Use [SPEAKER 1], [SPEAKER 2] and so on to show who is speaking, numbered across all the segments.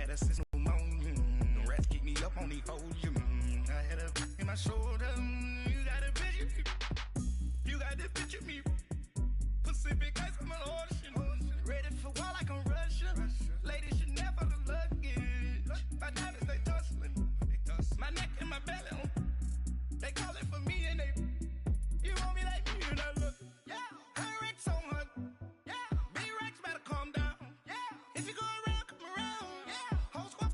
[SPEAKER 1] had a system on you. The rats kick me up on the fold you. I had a in my shoulder. You got a picture. You got the picture me. Pacific ice on my ocean. Ready for war like I'm Russia. Ladies should never look luggage. My diamonds they tussling. My neck and my belly. They calling for me and they. You want me like me and I look. Yeah. Her Rex on her. Yeah. B-Rex better calm down. Yeah. If you go around, come around. Yeah. Whole squad.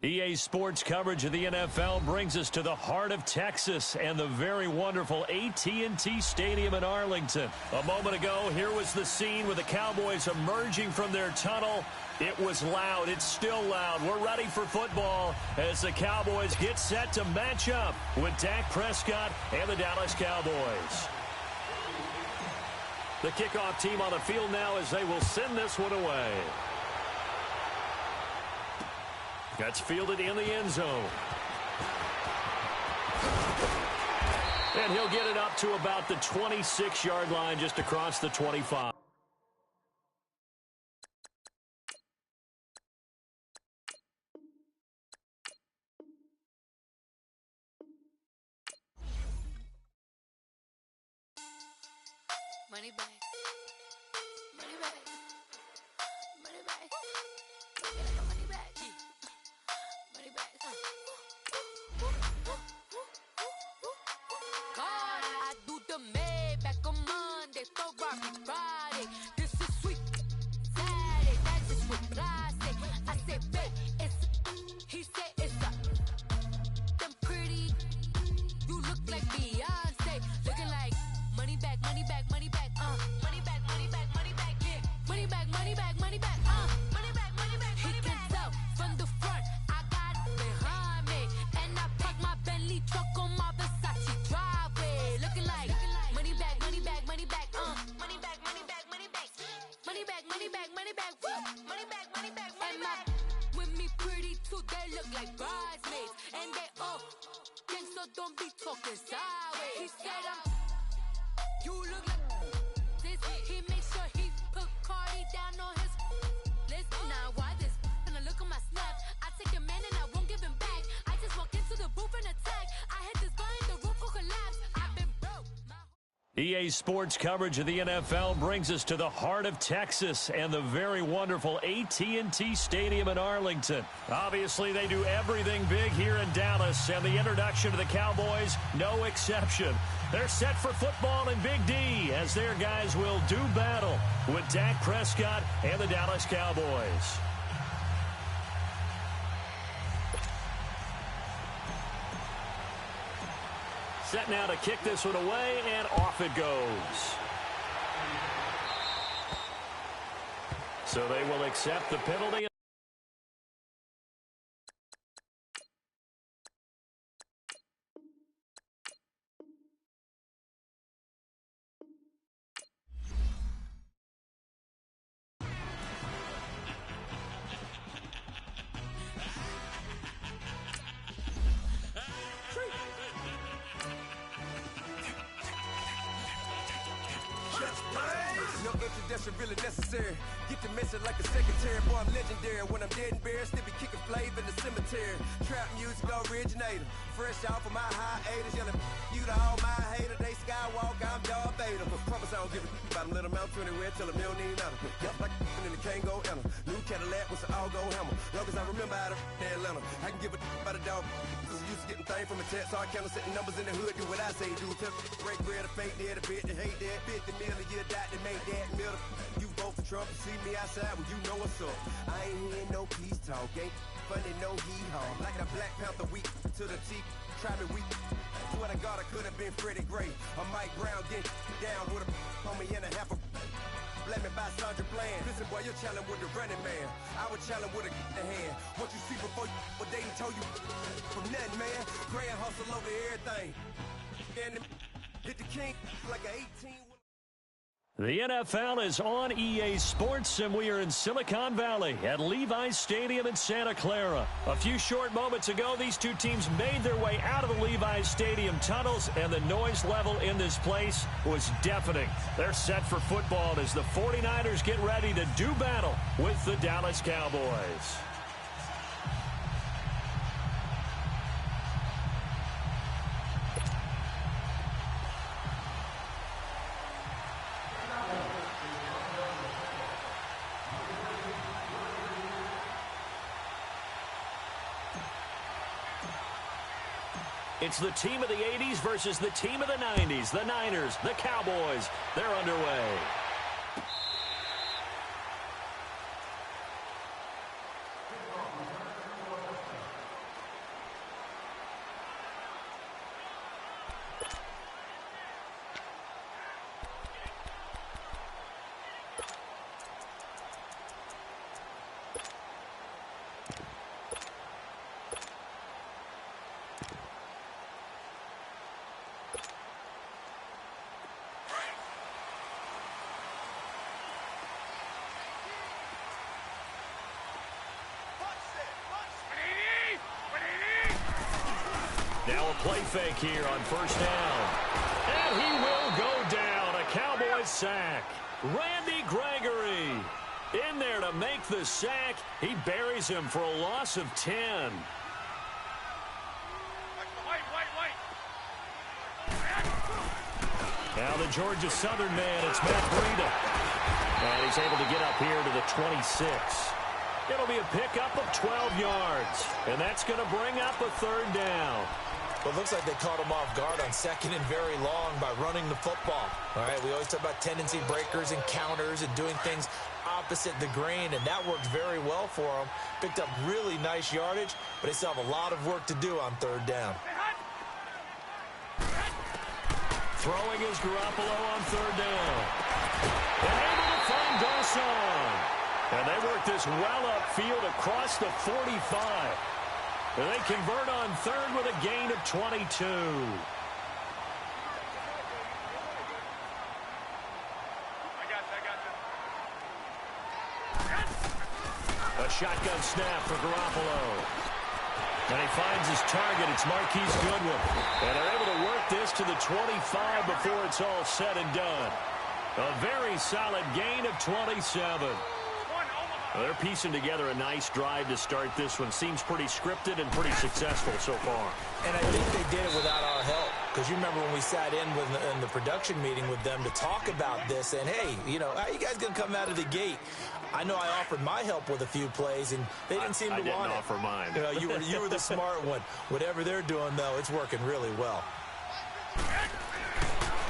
[SPEAKER 2] EA Sports coverage of the NFL brings us to the heart of Texas and the very wonderful AT&T Stadium in Arlington. A moment ago, here was the scene with the Cowboys emerging from their tunnel. It was loud. It's still loud. We're ready for football as the Cowboys get set to match up with Dak Prescott and the Dallas Cowboys. The kickoff team on the field now as they will send this one away. That's fielded in the end zone. And he'll get it up to about the 26-yard line just across the 25.
[SPEAKER 3] Money back. Money back. Money back. Get like a money back. Money back. God, I do the Maybach on Monday, Ferrari Friday. This is sweet Saturday. That is what I say. I say, babe, it's. He said it's a. Them pretty. You look like Beyonce. Looking like money back, money back, money back. Money back, money back, money back, yeah. Money back, money back, money back, money back, money back, money back. He can tell from the front, I got it behind me. And I parked my Bentley truck on my Versace driveway. Looking like money back, money back, money back, money back, money back, money back. Money back, money back, money back, money back, money back, money back. With me pretty too, they look like bridesmaids. And they all gang, so don't be talking sideways. He said you look like this. He makes sure he put Cardi down on his list. Now why this? And I look on my snap. I take a man and I won't give him back. I just walk into the booth and attack. I hit this button, the roof will collapse. I've been broke.
[SPEAKER 2] EA Sports coverage of the NFL brings us to the heart of Texas and the very wonderful AT&T Stadium in Arlington. Obviously, they do everything big here in Dallas, and the introduction to the Cowboys, no exception. They're set for football in Big D as their guys will do battle with Dak Prescott and the Dallas Cowboys. Set now to kick this one away, and off it goes. So they will accept the penalty.
[SPEAKER 4] No introduction really necessary. Get the message like a secretary. Boy, I'm legendary. When I'm dead and buried, still be kicking flavor in the cemetery. Trap music originator. Fresh off of my hiatus. Yelling you to all my haters. They skywalk, I'm Darth Vader. Promise I don't give a about them. Let them out anywhere till them don't need matter. Yup, like in the can't go enter. New Cadillac with an all-go hammer. Long as I remember how to Atlanta. I can give a about a dog. Used to getting things from a text. So I count setting numbers in the hood. Do what I say do. Tell break bread, a fake dead, a bit, to hate that. 50 million, you die to make that middle. You vote for Trump, you see me outside, well, you know what's up. I ain't hearing no peace talk, ain't funny, no hee-haw. Like a Black Panther weak to the teeth, try me weak. Swear to God, I could have been Freddie Gray. Or Mike Brown, get down with a homie and a half a. Let me buy Sandra Bland. Listen, boy, you're challenging with the running man. I would challenge with a hand. What you see before you, what they told you from nothing, man. Grand hustle over everything. And hit the king like an 18.
[SPEAKER 2] The NFL is on EA Sports, and we are in Silicon Valley at Levi's Stadium in Santa Clara. A few short moments ago, these two teams made their way out of the Levi's Stadium tunnels, and the noise level in this place was deafening. They're set for football as the 49ers get ready to do battle with the Dallas Cowboys. It's the team of the 80s versus the team of the 90s. The Niners, the Cowboys, they're underway. Now a play fake here on first down. And he will go down. A Cowboys sack. Randy Gregory in there to make the sack. He buries him for a loss of 10. Now the Georgia Southern man, it's Matt Breida. And he's able to get up here to the 26. It'll be a pickup of 12 yards. And that's going to bring up a third down.
[SPEAKER 5] Well, it looks like they caught him off guard on second and very long by running the football. All right, we always talk about tendency breakers and counters and doing things opposite the grain, and that worked very well for them. Picked up really nice yardage, but they still have a lot of work to do on third down.
[SPEAKER 2] Throwing is Garoppolo on third down. And able to find Dawson. And they work this well upfield across the 45. And they convert on third with a gain of 22. A shotgun snap for Garoppolo. And he finds his target. It's Marquise Goodwin. And they're able to work this to the 25 before it's all said and done. A very solid gain of 27. Well, they're piecing together a nice drive to start this one. Seems pretty scripted and pretty successful so far.
[SPEAKER 5] And I think they did it without our help. Because you remember when we sat in the production meeting with them to talk about this. And, hey, you know, how you guys going to come out of the gate? I know I offered my help with a few plays, and they didn't seem to want it.
[SPEAKER 2] I didn't offer mine.
[SPEAKER 5] You know, you were the smart one. Whatever they're doing, though, it's working really well.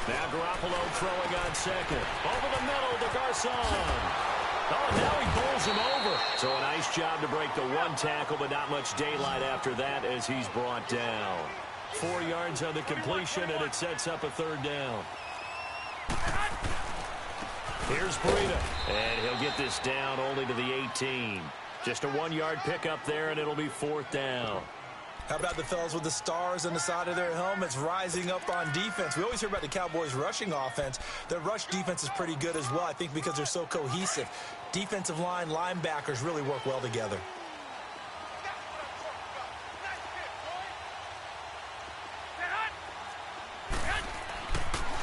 [SPEAKER 2] Now Garoppolo throwing on second. Over the middle to Garcon. Oh, now he pulls him over. So a nice job to break the one tackle, but not much daylight after that as he's brought down. 4 yards on the completion, and it sets up a third down. Here's Breida, and he'll get this down only to the 18. Just a 1-yard pickup there, and it'll be fourth down.
[SPEAKER 5] How about the fellas with the stars on the side of their helmets rising up on defense? We always hear about the Cowboys' rushing offense. Their rush defense is pretty good as well, I think, because they're so cohesive. Defensive line, linebackers really work well together.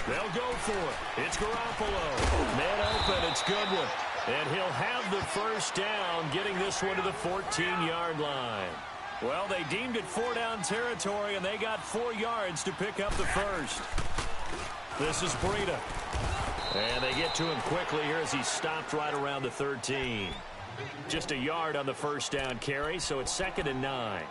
[SPEAKER 2] They'll go for it. It's Garoppolo. Man open, it's Goodwin. And he'll have the first down, getting this one to the 14-yard line. Well, they deemed it 4-down territory, and they got 4 yards to pick up the first. This is Breida. And they get to him quickly here as he stopped right around the 13. Just a yard on the first down carry, so it's 2nd and 9.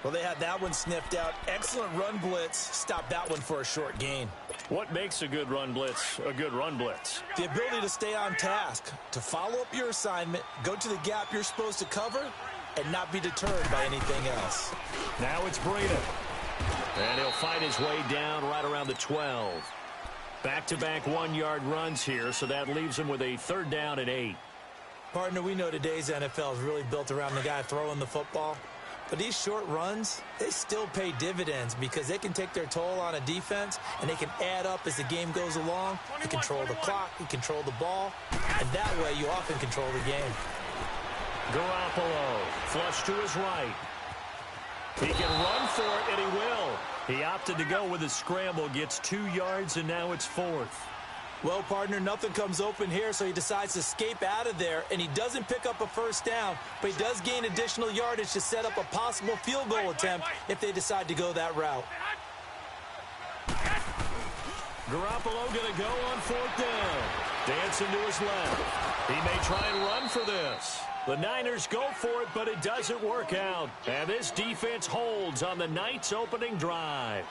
[SPEAKER 5] Well, they had that one sniffed out. Excellent run blitz. Stopped that one for a short gain.
[SPEAKER 2] What makes a good run blitz a good run blitz?
[SPEAKER 5] The ability to stay on task, to follow up your assignment, go to the gap you're supposed to cover, and not be deterred by anything else.
[SPEAKER 2] Now it's Breida. And he'll find his way down right around the 12. Back-to-back 1-yard runs here, so that leaves him with a 3rd down and 8.
[SPEAKER 5] Partner, we know today's NFL is really built around the guy throwing the football. But these short runs, they still pay dividends because they can take their toll on a defense, and they can add up as the game goes along. You control the clock, you control the ball, and that way you often control the game.
[SPEAKER 2] Garoppolo, flush to his right. He can run for it, and he will. He opted to go with a scramble, gets 2 yards, and now it's 4th.
[SPEAKER 5] Well, partner, nothing comes open here, so he decides to escape out of there, and he doesn't pick up a first down, but he does gain additional yardage to set up a possible field goal attempt if they decide to go that route.
[SPEAKER 2] Garoppolo going to go on 4th down. Dancing to his left. He may try and run for this. The Niners go for it, but it doesn't work out. And this defense holds on the night's opening drive.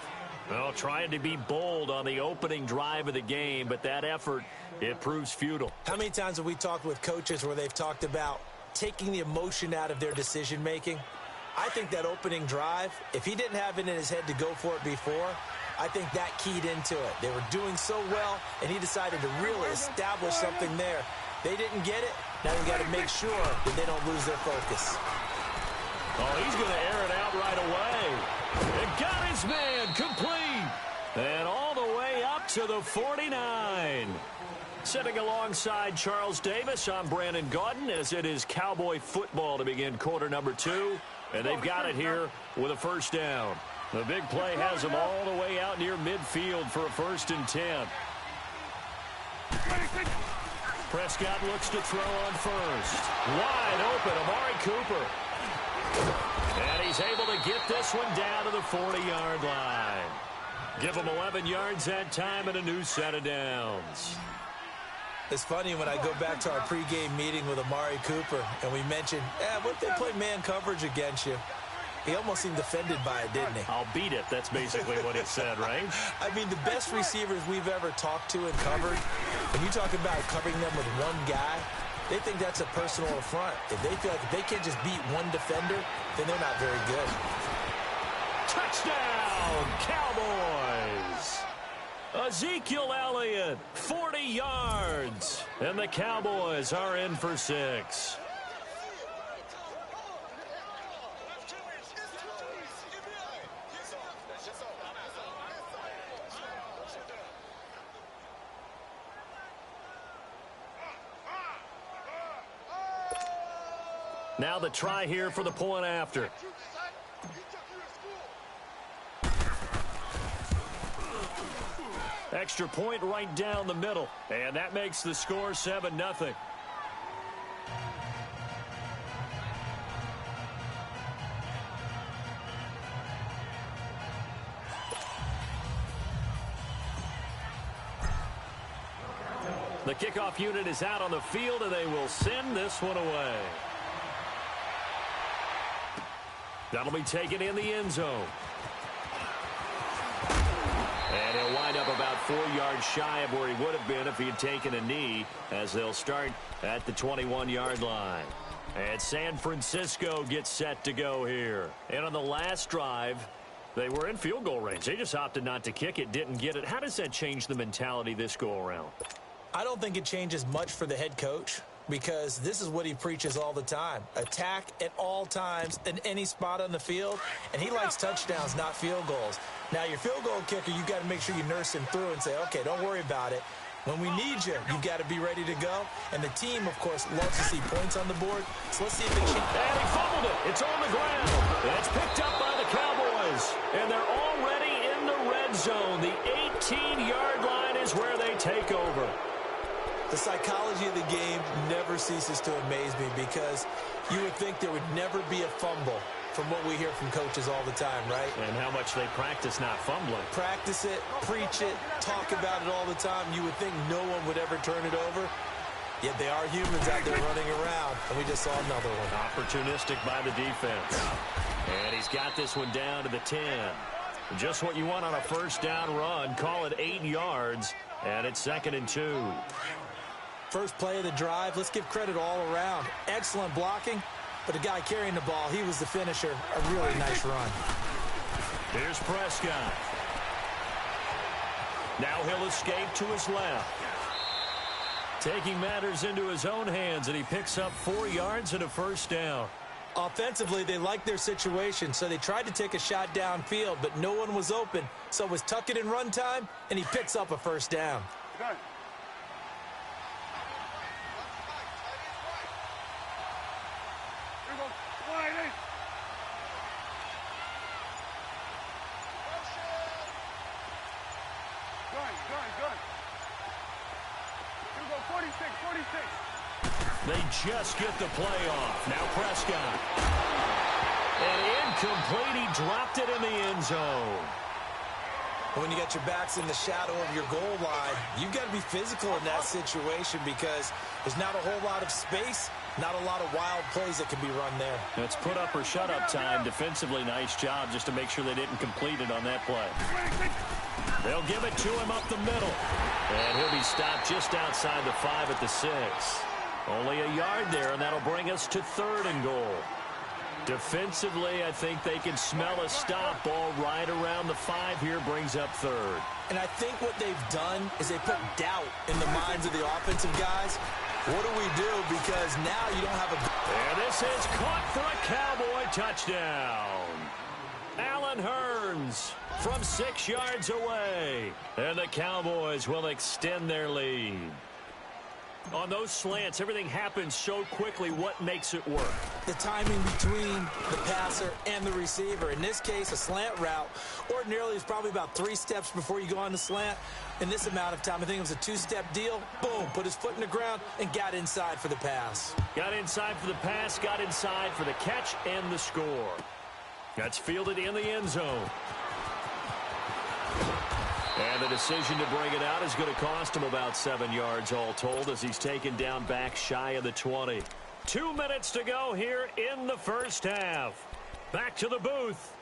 [SPEAKER 2] Well, trying to be bold on the opening drive of the game, but that effort, it proves futile.
[SPEAKER 5] How many times have we talked with coaches where they've talked about taking the emotion out of their decision-making? I think that opening drive, if he didn't have it in his head to go for it before, I think that keyed into it. They were doing so well, and he decided to really establish something there. They didn't get it. Now we got to make sure that they don't lose their focus.
[SPEAKER 2] Oh, he's going to air it out right away. It got his man complete. And all the way up to the 49. Sitting alongside Charles Davis, I'm Brandon Gaudin, as it is Cowboy football to begin quarter number 2. And they've got it here with a first down. The big play has them all the way out near midfield for a 1st and 10. Prescott looks to throw on first. Wide open, Amari Cooper. And he's able to get this one down to the 40-yard line. Give him 11 yards that time and a new set of downs.
[SPEAKER 5] It's funny when I go back to our pregame meeting with Amari Cooper and we mentioned, what if they play man coverage against you? He almost seemed offended by it, didn't he?
[SPEAKER 2] I'll beat it. That's basically what he said, right?
[SPEAKER 5] I mean, the best receivers we've ever talked to and covered, when you talk about covering them with one guy, they think that's a personal affront. If they feel like if they can't just beat one defender, then they're not very good.
[SPEAKER 2] Touchdown, Cowboys! Ezekiel Elliott, 40 yards. And the Cowboys are in for 6. Now the try here for the point after. Extra point right down the middle. And that makes the score 7-0. The kickoff unit is out on the field, and they will send this one away. That'll be taken in the end zone. And he'll wind up about 4 yards shy of where he would have been if he had taken a knee, as they'll start at the 21-yard line. And San Francisco gets set to go here. And on the last drive, they were in field goal range. They just opted not to kick it, didn't get it. How does that change the mentality this go-around?
[SPEAKER 5] I don't think it changes much for the head coach, because this is what he preaches all the time. Attack at all times in any spot on the field, and he likes touchdowns, not field goals. Now, your field goal kicker, you've got to make sure you nurse him through and say, okay, don't worry about it. When we need you, you've got to be ready to go. And the team, of course, loves to see points on the board. So let's see if it changes.
[SPEAKER 2] And he fumbled it. It's on the ground. And it's picked up by the Cowboys. And they're already in the red zone. The 18-yard line is where they take over.
[SPEAKER 5] The psychology of the game never ceases to amaze me, because you would think there would never be a fumble from what we hear from coaches all the time, right?
[SPEAKER 2] And how much they practice not fumbling.
[SPEAKER 5] Practice it, preach it, talk about it all the time. You would think no one would ever turn it over. Yet they are humans out there running around, and we just saw another one.
[SPEAKER 2] Opportunistic by the defense. And he's got this one down to the 10. Just what you want on a first down run. Call it 8 yards, and it's 2nd and 2.
[SPEAKER 5] First play of the drive, let's give credit all around. Excellent blocking, but the guy carrying the ball, he was the finisher. A really nice run.
[SPEAKER 2] Here's Prescott. Now he'll escape to his left. Taking matters into his own hands, and he picks up 4 yards and a first down.
[SPEAKER 5] Offensively, they liked their situation, so they tried to take a shot downfield, but no one was open. So it was tuck it in run time, and he picks up a first down.
[SPEAKER 6] Good.
[SPEAKER 2] They just get the play off. Now Prescott. And incomplete. He dropped it in the end zone.
[SPEAKER 5] When you got your backs in the shadow of your goal line, you've got to be physical in that situation because there's not a whole lot of space, not a lot of wild plays that can be run there.
[SPEAKER 2] It's put up or shut up time. Defensively, nice job just to make sure they didn't complete it on that play. They'll give it to him up the middle. And he'll be stopped just outside the 5 at the 6. Only a yard there, and that'll bring us to 3rd and goal. Defensively, I think they can smell a stop. Ball right around the 5 here, brings up 3rd.
[SPEAKER 5] And I think what they've done is they put doubt in the minds of the offensive guys. What do we do? Because now you don't have a...
[SPEAKER 2] And this is caught for a Cowboy touchdown. Allen Hurns from 6 yards away. And the Cowboys will extend their lead. On those slants, everything happens so quickly. What makes it work?
[SPEAKER 5] The timing between the passer and the receiver. In this case, a slant route ordinarily is probably about 3 steps before you go on the slant. In this amount of time, I think it was a 2-step deal. Boom, put his foot in the ground and got inside for the pass.
[SPEAKER 2] Got inside for the pass, got inside for the catch and the score. That's fielded in the end zone. And the decision to bring it out is going to cost him about 7 yards all told as he's taken down back shy of the 20. 2 minutes to go here in the first half. Back to the booth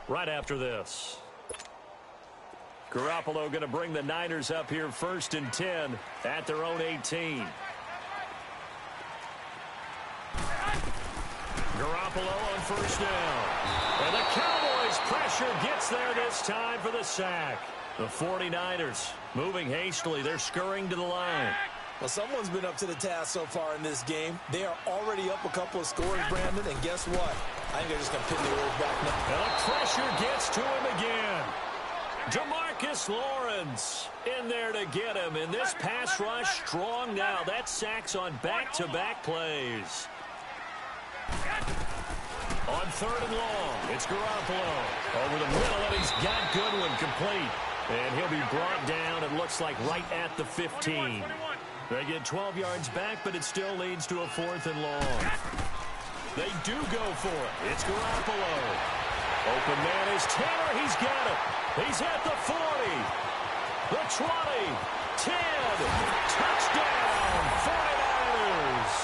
[SPEAKER 2] right after this. Garoppolo going to bring the Niners up here 1st and 10 at their own 18. Garoppolo on 1st down. And the Cowboys pressure gets there this time for the sack. The 49ers moving hastily. They're scurrying to the line.
[SPEAKER 5] Well, someone's been up to the task so far in this game. They are already up a couple of scores, Brandon, and guess what? I think they're just going to pin the Oilers back now.
[SPEAKER 2] And the pressure gets to him again. DeMarcus Lawrence in there to get him. And this pass rush strong now. That sacks on back-to-back plays. On 3rd and long, it's Garoppolo. Over the middle, and he's got Goodwin complete. And he'll be brought down, it looks like, right at the 15. They get 12 yards back, but it still leads to a 4th and long. They do go for it. It's Garoppolo. Open man is Taylor. He's got it. He's at the 40. The 20. 10. Touchdown, 49ers.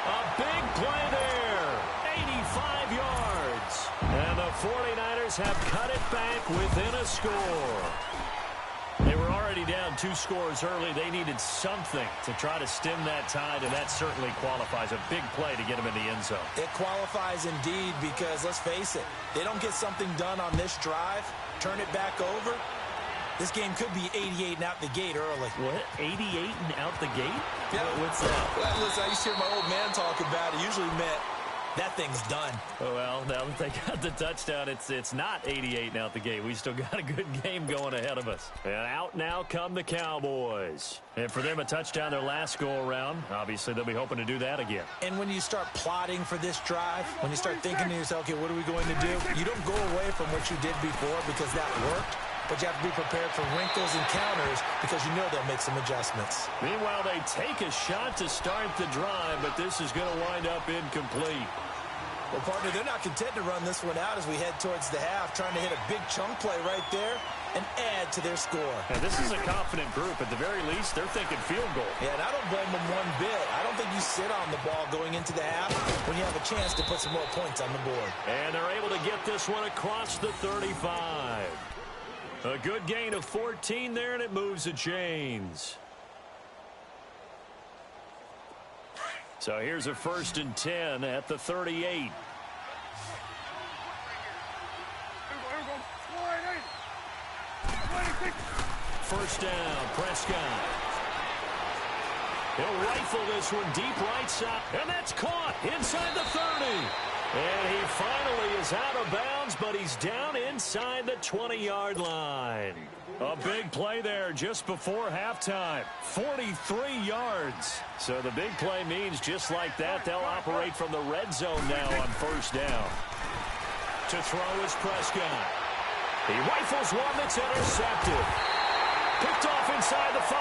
[SPEAKER 2] A big play there. 85 yards. And the 49ers have cut it back within a score. They were already down 2 scores early. They needed something to try to stem that tide, and that certainly qualifies. A big play to get them in the end zone.
[SPEAKER 5] It qualifies indeed because, let's face it, they don't get something done on this drive, turn it back over, this game could be 88 and out the gate early.
[SPEAKER 2] What? 88 and out the gate?
[SPEAKER 5] Yeah.
[SPEAKER 2] What's that?
[SPEAKER 5] Well, listen, I used to hear my old man talk about it. Usually meant that thing's done.
[SPEAKER 2] Oh, well, now that they got the touchdown, it's not 88 and out the gate. We still got a good game going ahead of us. And out now come the Cowboys. And for them, a touchdown their last go-around. Obviously, they'll be hoping to do that again.
[SPEAKER 5] And when you start plotting for this drive, when you start thinking to yourself, okay, what are we going to do? You don't go away from what you did before because that worked. But you have to be prepared for wrinkles and counters because you know they'll make some adjustments.
[SPEAKER 2] Meanwhile, they take a shot to start the drive, but this is going to wind up incomplete.
[SPEAKER 5] Well, partner, they're not content to run this one out as we head towards the half, trying to hit a big chunk play right there and add to their score.
[SPEAKER 2] And this is a confident group. At the very least, they're thinking field goal.
[SPEAKER 5] Yeah, and I don't blame them one bit. I don't think you sit on the ball going into the half when you have a chance to put some more points on the board.
[SPEAKER 2] And they're able to get this one across the 35. A good gain of 14 there, and it moves the chains. So here's a 1st and 10 at the 38. First down, Prescott. He'll rifle this one deep right side, and that's caught inside the 30. is out of bounds, but he's down inside the 20-yard line. A big play there just before halftime. 43 yards. So the big play means just like that, they'll operate from the red zone now on first down. To throw is Prescott. He rifles one that's intercepted. Picked off inside the 5.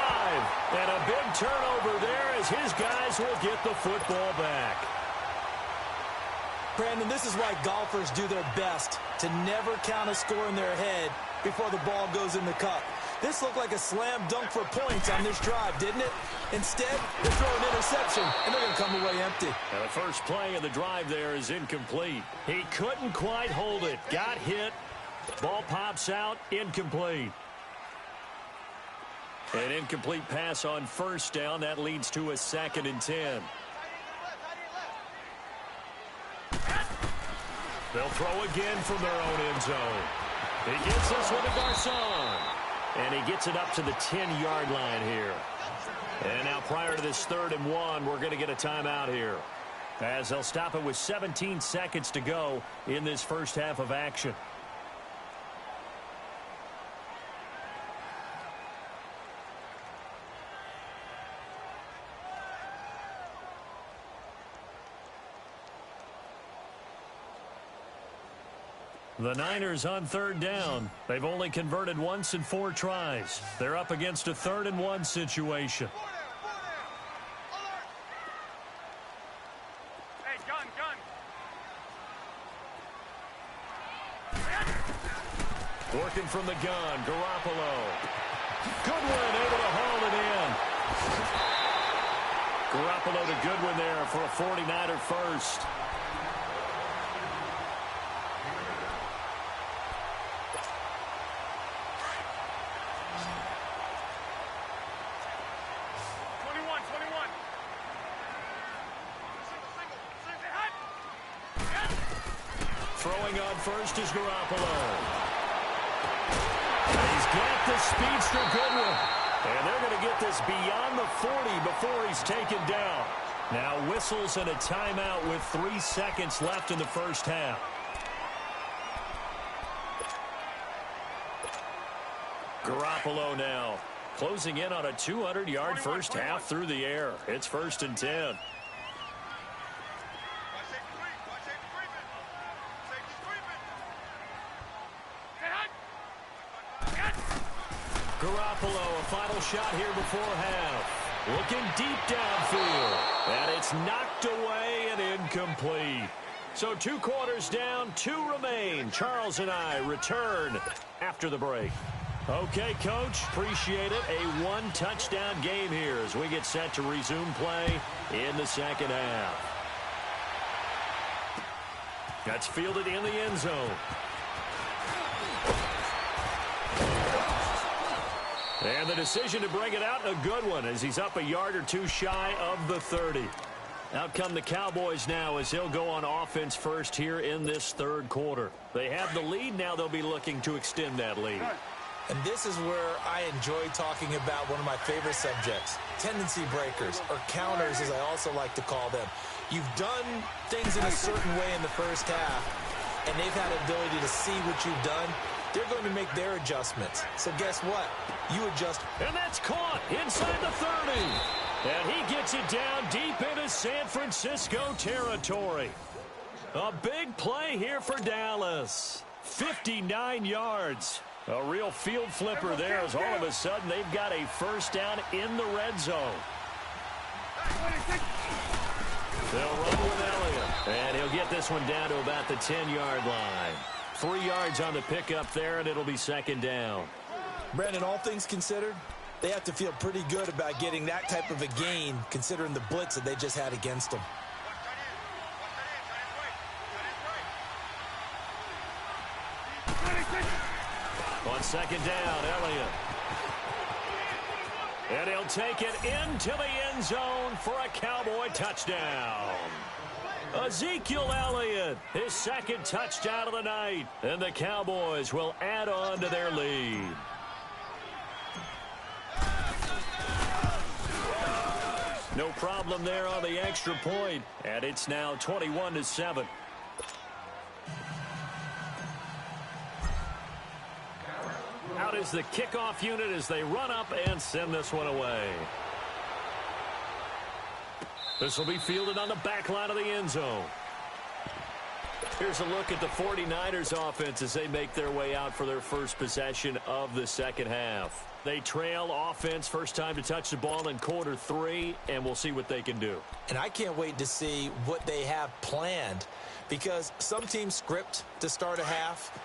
[SPEAKER 2] And a big turnover there as his guys will get the football back.
[SPEAKER 5] Brandon, this is why golfers do their best to never count a score in their head before the ball goes in the cup. This looked like a slam dunk for points on this drive, didn't it? Instead, they throw an interception, and they're going to come away empty.
[SPEAKER 2] Now the first play of the drive there is incomplete. He couldn't quite hold it. Got hit. Ball pops out. Incomplete. An incomplete pass on first down. That leads to a 2nd and 10. They'll throw again from their own end zone. He gets this one to Garcon. And he gets it up to the 10-yard line here. And now prior to this 3rd and 1, we're going to get a timeout here, as they'll stop it with 17 seconds to go in this first half of action. The Niners on 3rd down. They've only converted once in 4 tries. They're up against a 3rd and 1 situation.
[SPEAKER 6] Hey, gun.
[SPEAKER 2] Working from the gun, Garoppolo. Goodwin able to haul it in. Garoppolo to Goodwin there for a 49er first. Throwing on first is Garoppolo. And he's got the speedster Goodwin. And they're going to get this beyond the 40 before he's taken down. Now whistles and a timeout with 3 seconds left in the first half. Garoppolo now closing in on a 200-yard first half through the air. It's 1st and 10. Garoppolo, a final shot here before half. Looking deep downfield. And it's knocked away and incomplete. So 2 quarters down, 2 remain. Charles and I return after the break. Okay, Coach, appreciate it. A 1-touchdown game here as we get set to resume play in the second half. That's fielded in the end zone. And the decision to bring it out, a good one, as he's up a yard or 2 shy of the 30. Out come the Cowboys now as they'll go on offense first here in this 3rd quarter. They have the lead. Now they'll be looking to extend that lead.
[SPEAKER 5] And this is where I enjoy talking about one of my favorite subjects, tendency breakers, or counters as I also like to call them. You've done things in a certain way in the first half, and they've had the ability to see what you've done. They're going to make their adjustments. So guess what? You adjust.
[SPEAKER 2] And that's caught inside the 30. And he gets it down deep into San Francisco territory. A big play here for Dallas. 59 yards. A real field flipper there as all of a sudden they've got a first down in the red zone. They'll run with Elliott. And he'll get this one down to about the 10-yard line. 3 yards on the pickup there, and it'll be second down.
[SPEAKER 5] Brandon, all things considered, they have to feel pretty good about getting that type of a gain, considering the blitz that they just had against them.
[SPEAKER 2] On second down, Elliott. And he'll take it into the end zone for a Cowboy touchdown. Ezekiel Elliott, his 2nd touchdown of the night. And the Cowboys will add on to their lead. No problem there on the extra point. And it's now 21-7. Out is the kickoff unit as they run up and send this one away. This will be fielded on the back line of the end zone. Here's a look at the 49ers offense as they make their way out for their first possession of the second half. They trail offense first time to touch the ball in quarter 3, and we'll see what they can do.
[SPEAKER 5] And I can't wait to see what they have planned, because some teams script to start a half.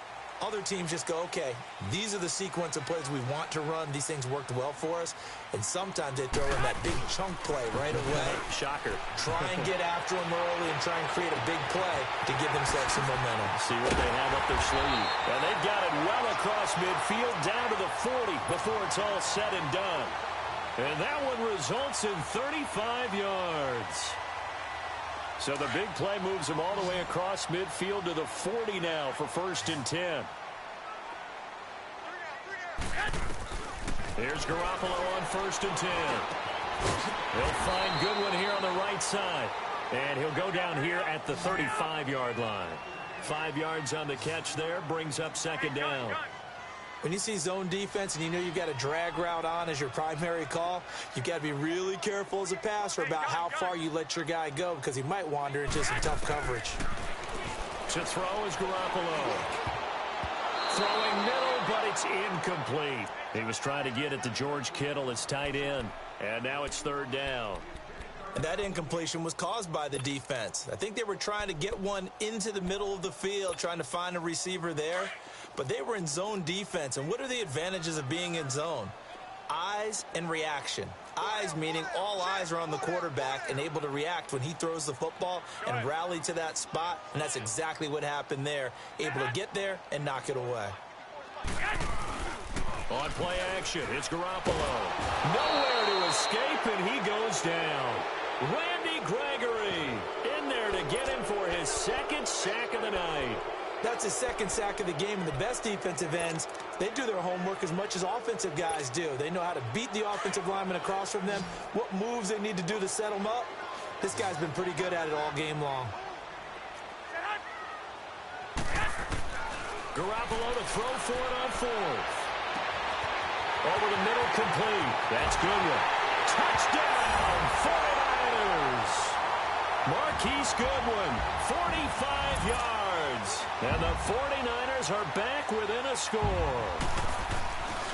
[SPEAKER 5] Other teams just go, okay, these are the sequence of plays we want to run. These things worked well for us. And sometimes they throw in that big chunk play right away.
[SPEAKER 2] Shocker.
[SPEAKER 5] Try and get after them early and try and create a big play to give themselves some momentum.
[SPEAKER 2] See what they have up their sleeve. And they've got it well across midfield down to the 40 before it's all said and done. And that one results in 35 yards. So the big play moves them all the way across midfield to the 40 now for 1st and 10. Here's Garoppolo on 1st and 10. He'll find Goodwin here on the right side. And he'll go down here at the 35-yard line. 5 yards on the catch there, brings up 2nd down.
[SPEAKER 5] When you see zone defense and you know you've got a drag route on as your primary call, you've got to be really careful as a passer about how far you let your guy go, because he might wander into some tough coverage.
[SPEAKER 2] To throw is Garoppolo. Throwing middle, but it's incomplete. He was trying to get it to George Kittle, his tight end. And now it's 3rd down.
[SPEAKER 5] And that incompletion was caused by the defense. I think they were trying to get one into the middle of the field, trying to find a receiver there. But they were in zone defense. And what are the advantages of being in zone? Eyes and reaction. Eyes meaning all eyes are on the quarterback and able to react when he throws the football and rally to that spot. And that's exactly what happened there. Able to get there and knock it away.
[SPEAKER 2] On play action, it's Garoppolo. Nowhere to escape, and he goes down. Randy Gregory in there to get him for his 2nd sack of the night.
[SPEAKER 5] That's his 2nd sack of the game, and the best defensive ends, they do their homework as much as offensive guys do. They know how to beat the offensive lineman across from them, what moves they need to do to set them up. This guy's been pretty good at it all game long.
[SPEAKER 2] Garoppolo to throw for it on 4th. Over the middle, complete. That's Goodwin. Touchdown, 49ers. Marquise Goodwin, 45 yards. And the 49ers are back within a score.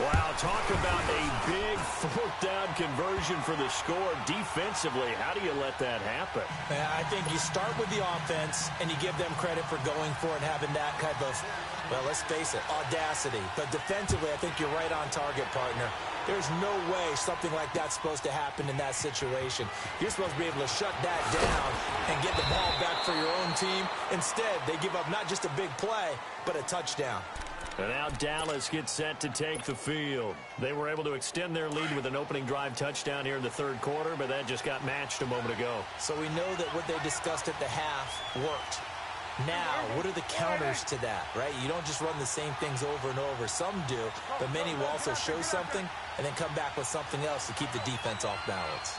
[SPEAKER 2] Wow, talk about a big 4th down conversion for the score. Defensively, how do you let that happen?
[SPEAKER 5] Yeah, I think you start with the offense, and you give them credit for going for it and having that type of, well, let's face it, audacity. But defensively, I think you're right on target, partner. There's no way something like that's supposed to happen in that situation. You're supposed to be able to shut that down and get the ball back for your own team. Instead, they give up not just a big play, but a touchdown.
[SPEAKER 2] And now Dallas gets set to take the field. They were able to extend their lead with an opening drive touchdown here in the 3rd quarter, but that just got matched a moment ago.
[SPEAKER 5] So we know that what they discussed at the half worked. Now, what are the counters to that, right? You don't just run the same things over and over. Some do, but many will also show something and then come back with something else to keep the defense off balance.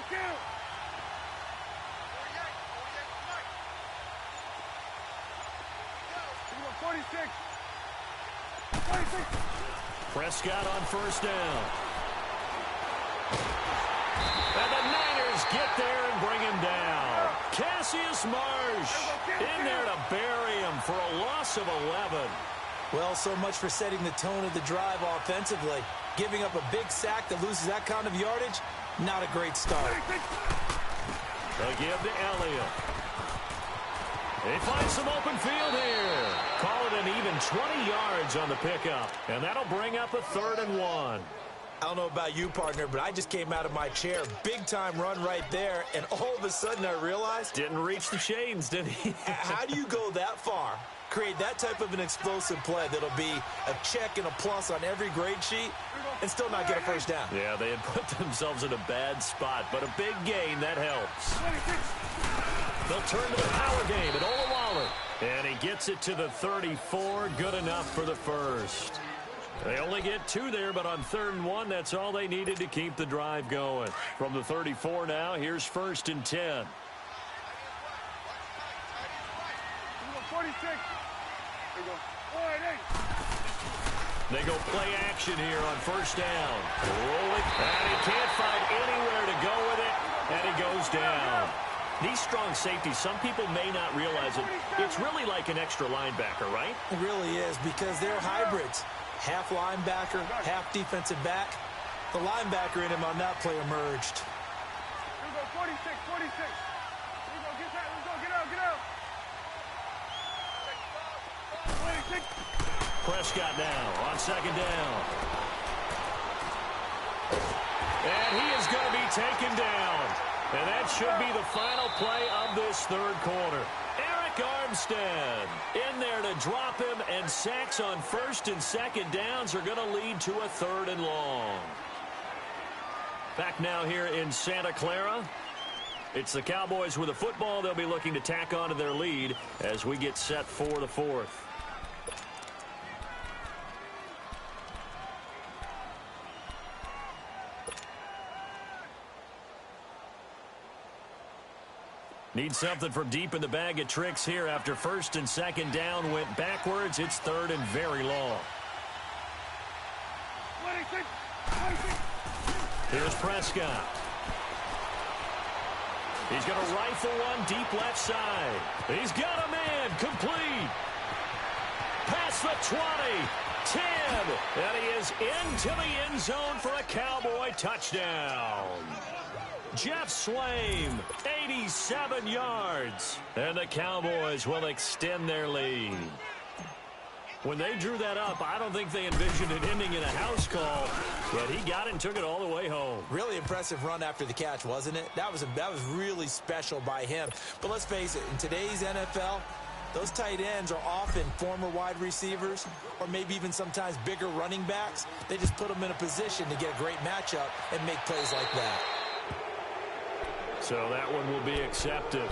[SPEAKER 6] Kill. 46.
[SPEAKER 2] Prescott on 1st down. And the Niners get there and bring him down. Cassius Marsh in there to bury him for a loss of 11.
[SPEAKER 5] Well, so much for setting the tone of the drive offensively. Giving up a big sack that loses that kind of yardage, not a great start.
[SPEAKER 2] They give to Elliott. They find some open field here. Call it an even 20 yards on the pickup. And that'll bring up a 3rd and 1.
[SPEAKER 5] I don't know about you, partner, but I just came out of my chair. Big-time run right there, and all of a sudden I realized...
[SPEAKER 2] Didn't reach the chains, did he?
[SPEAKER 5] How do you go that far? Create that type of an explosive play that'll be a check and a plus on every grade sheet and still not get a 1st down.
[SPEAKER 2] Yeah, they had put themselves in a bad spot, but a big gain, that helps. They'll turn to the power game at Olawale. And he gets it to the 34, good enough for the 1st. They only get 2 there, but on 3rd and 1, that's all they needed to keep the drive going. From the 34 now, here's 1st and 10. They go play action here on first down. Rolling, and he can't find anywhere to go with it, and he goes down. These strong safeties, some people may not realize it. It's really like an extra linebacker, right?
[SPEAKER 5] It really is, because they're hybrids. Half linebacker, half defensive back. The linebacker in him on that play emerged.
[SPEAKER 6] Here we go, 46, 46. Here we go, get that, let's go, get out, get out. 26.
[SPEAKER 2] Prescott now on second down. And he is going to be taken down. And that should be the final play of this third quarter. Eric Armstead in there to drop him, and sacks on first and second downs are going to lead to a third and long. Back now here in Santa Clara. It's the Cowboys with the football. They'll be looking to tack on to their lead as we get set for the fourth. Need something from deep in the bag of tricks here after first and second down went backwards. It's third and very long.
[SPEAKER 6] 26, 26.
[SPEAKER 2] Here's Prescott. He's going to rifle one deep left side. He's got a man complete. Past the 20, 10, and he is into the end zone for a Cowboy touchdown. Jeff Swaim, 87 yards. And the Cowboys will extend their lead. When they drew that up, I don't think they envisioned it ending in a house call, but he got it and took it all the way home.
[SPEAKER 5] Really impressive run after the catch, wasn't it? That was really special by him. But let's face it, in today's NFL, those tight ends are often former wide receivers or maybe even sometimes bigger running backs. They just put them in a position to get a great matchup and make plays like that.
[SPEAKER 2] So that one will be accepted.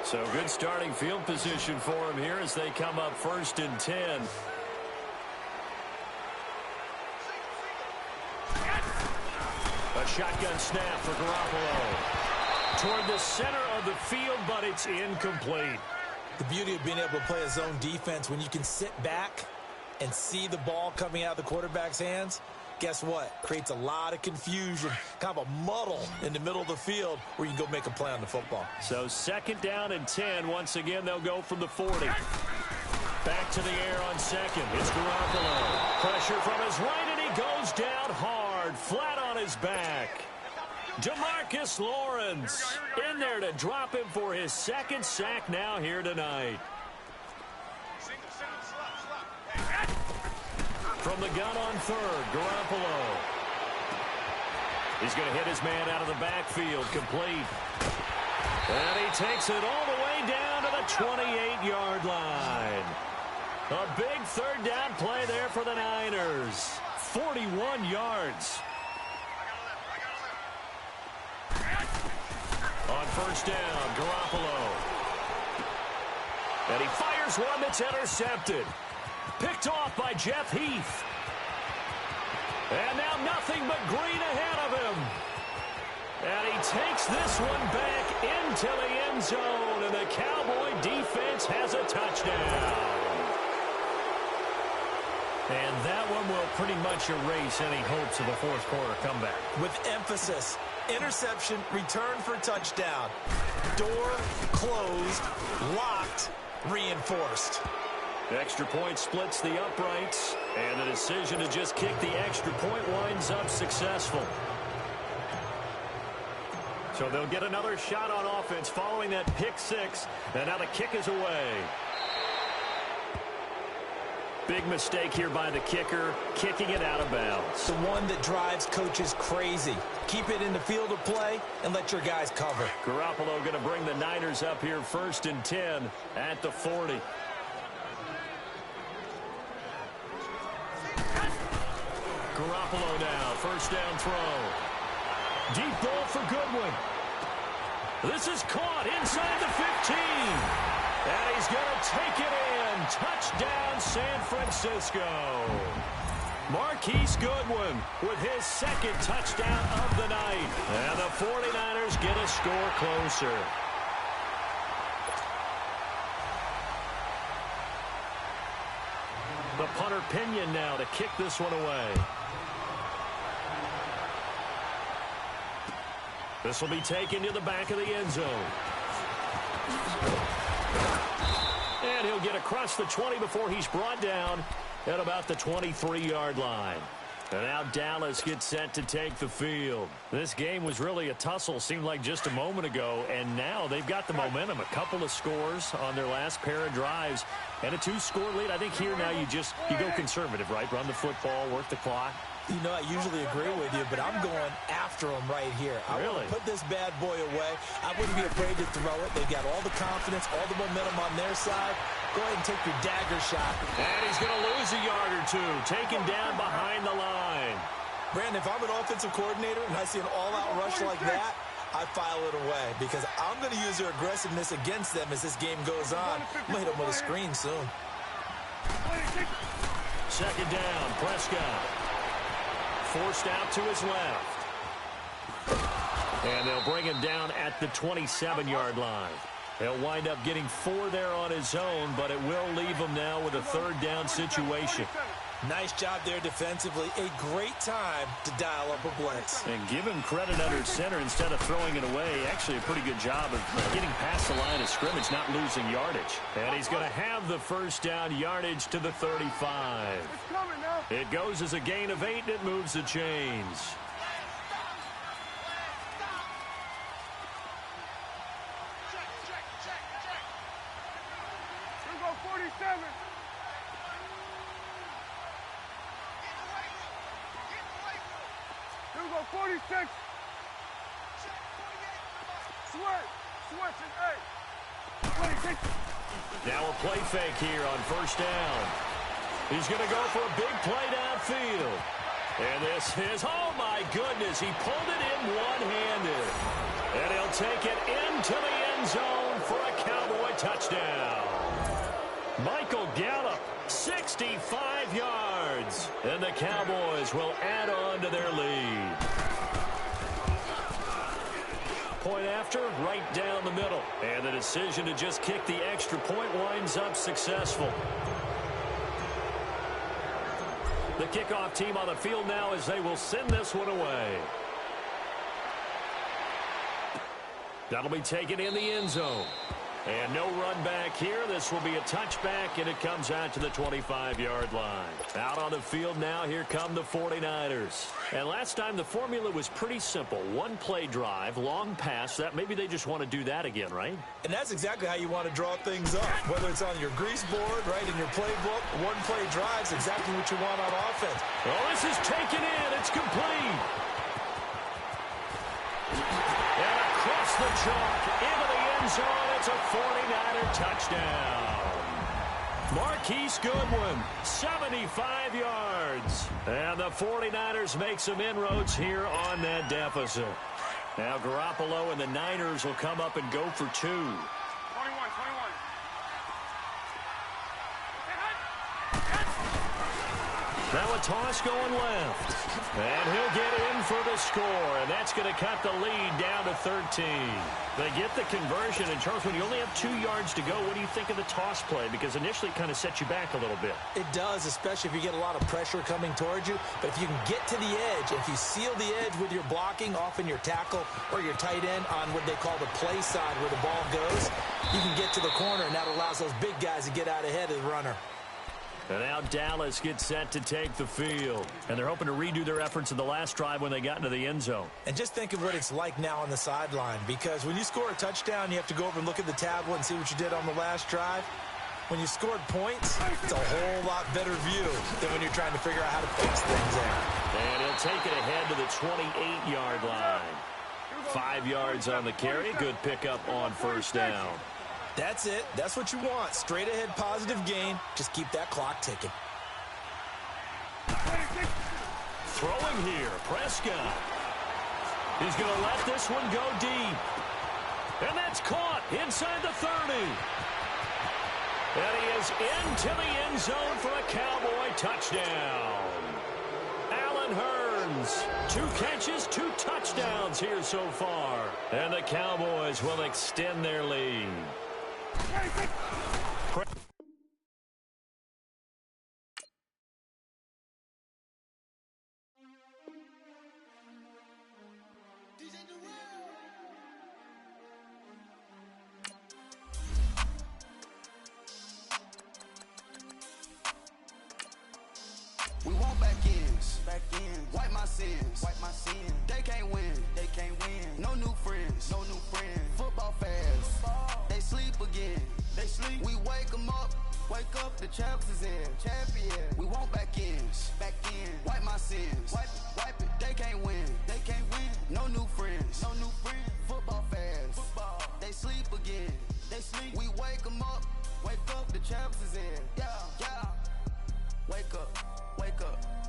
[SPEAKER 2] So good starting field position for him here as they come up first and 10. A shotgun snap for Garoppolo. Toward the center of the field, but it's incomplete.
[SPEAKER 5] The beauty of being able to play a zone defense when you can sit back and see the ball coming out of the quarterback's hands, guess what? Creates a lot of confusion, kind of a muddle in the middle of the field where you can go make a play on the football.
[SPEAKER 2] So second down and 10. Once again, they'll go from the 40. Back to the air on second. It's Garoppolo. Pressure from his right, and he goes down hard, flat on his back. DeMarcus Lawrence in there to drop him for his second sack now here tonight. From the gun on third, Garoppolo. He's going to hit his man out of the backfield, complete. And he takes it all the way down to the 28-yard line. A big third down play there for the Niners. 41 yards. On first down, Garoppolo. And he fires one that's intercepted. Picked off by Jeff Heath. And now nothing but green ahead of him. And he takes this one back into the end zone, and the Cowboy defense has a touchdown. And that one will pretty much erase any hopes of a fourth quarter comeback.
[SPEAKER 5] With emphasis, interception, return for touchdown. Door closed, locked, reinforced.
[SPEAKER 2] Extra point splits the uprights, and the decision to just kick the extra point winds up successful. So they'll get another shot on offense following that pick six, and now the kick is away. Big mistake here by the kicker, kicking it out of bounds.
[SPEAKER 5] The one that drives coaches crazy. Keep it in the field of play and let your guys cover.
[SPEAKER 2] Garoppolo going to bring the Niners up here first and 10 at the 40. Garoppolo now, first down throw. Deep ball for Goodwin. This is caught inside the 15. And he's going to take it in. Touchdown, San Francisco. Marquise Goodwin with his second touchdown of the night. And the 49ers get a score closer. Pinion now to kick this one away. This will be taken to the back of the end zone. And he'll get across the 20 before he's brought down at about the 23-yard line. And now Dallas gets set to take the field. This game was really a tussle, seemed like just a moment ago, and now they've got the momentum. A couple of scores on their last pair of drives, and a 2-score lead. I think here now you go conservative, right? Run the football, work the clock.
[SPEAKER 5] You know, I usually agree with you, but I'm going after him right here. I want to put this bad boy away. I wouldn't be afraid to throw it. They've got all the confidence, all the momentum on their side. Go ahead and take your dagger shot.
[SPEAKER 2] And he's going to lose a yard or two, taken down behind the line.
[SPEAKER 5] Brandon, if I'm an offensive coordinator and I see an all-out rush like that, I file it away because I'm going to use their aggressiveness against them as this game goes on. I'm going to hit them with a screen soon.
[SPEAKER 2] Second down, Prescott. Forced out to his left. And they'll bring him down at the 27-yard line. He'll wind up getting 4 there on his own, but it will leave him now with a third down situation.
[SPEAKER 5] Nice job there defensively. A great time to dial up a blitz.
[SPEAKER 2] And give him credit under center instead of throwing it away. Actually a pretty good job of getting past the line of scrimmage, not losing yardage. And he's going to have the first down yardage to the 35. It goes as a gain of 8, and it moves the chains.
[SPEAKER 6] Here we go, 47. Here we go, 46. Switch is 8. 26.
[SPEAKER 2] Now a play fake here on first down. He's going to go for a big play downfield. And this is, oh my goodness, he pulled it in one-handed. And he'll take it into the end zone for a Cowboy touchdown. Michael Gallup, 65 yards. And the Cowboys will add on to their lead. Point after, right down the middle. And the decision to just kick the extra point winds up successful. The kickoff team on the field now as they will send this one away. That'll be taken in the end zone. And no run back here. This will be a touchback, and it comes out to the 25-yard line. Out on the field now, here come the 49ers. And last time the formula was pretty simple. One play drive, long pass. That maybe they just want to do that again, right?
[SPEAKER 5] And that's exactly how you want to draw things up. Whether it's on your grease board, right, in your playbook, one play drive's exactly what you want on offense.
[SPEAKER 2] Oh, this is taken in. It's complete. And across the chalk, into the end zone. It's a 49er touchdown. Marquise Goodwin, 75 yards. And the 49ers make some inroads here on that deficit. Now Garoppolo and the Niners will come up and go for 2.
[SPEAKER 6] 21.
[SPEAKER 2] Now a toss going left. And he'll get in for the score. And that's going to cut the lead down to 13. They get the conversion. And Charles, when you only have 2 yards to go, what do you think of the toss play? Because initially it kind of sets you back a little bit.
[SPEAKER 5] It does, especially if you get a lot of pressure coming towards you. But if you can get to the edge, if you seal the edge with your blocking, often your tackle or your tight end on what they call the play side where the ball goes, you can get to the corner, and that allows those big guys to get out ahead of the runner.
[SPEAKER 2] And now Dallas gets set to take the field. And they're hoping to redo their efforts in the last drive when they got into the end zone.
[SPEAKER 5] And just think of what it's like now on the sideline, because when you score a touchdown, you have to go over and look at the tablet and see what you did on the last drive. When you scored points, it's a whole lot better view than when you're trying to figure out how to fix things there.
[SPEAKER 2] And he'll take it ahead to the 28-yard line. 5 yards on the carry. Good pickup on first down.
[SPEAKER 5] That's it. That's what you want. Straight ahead positive gain. Just keep that clock ticking.
[SPEAKER 2] Throwing here, Prescott. He's going to let this one go deep. And that's caught inside the 30. And he is into the end zone for a Cowboy touchdown. Allen Hurns, 2 catches, 2 touchdowns here so far. And the Cowboys will extend their lead.
[SPEAKER 1] back in. Wipe my sins. They can't win. No new friends. Football fans. They sleep again. We wake them up. The champs is in. Champion. We want back ends. Wipe my sins. Wipe it. They can't win. No new friends. Football fans. They sleep again. We wake them up. The champs is in. Yeah. Wake up.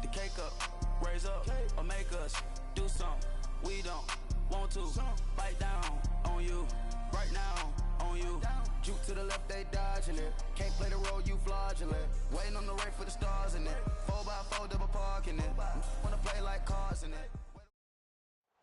[SPEAKER 1] The cake up. Raise up. Or make us do something we don't want to. Bite down on you. Right now on you. Juke to the left, they dodging it. Can't play the role, you fraudulent. Waiting on the right for the stars in it. 4x4 double parking it. Wanna play like cars in it.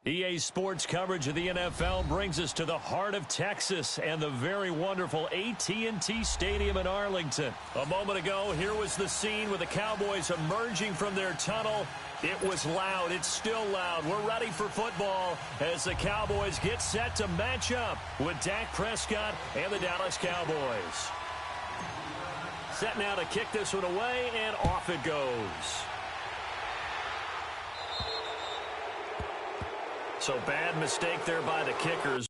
[SPEAKER 2] EA Sports coverage of the NFL brings us to the heart of Texas and the very wonderful AT&T Stadium in Arlington. A moment ago, here was the scene with the Cowboys emerging from their tunnel. It was loud. It's still loud. We're ready for football as the Cowboys get set to match up with Dak Prescott and the Dallas Cowboys. Set now to kick this one away, and off it goes. So bad mistake there by the kickers.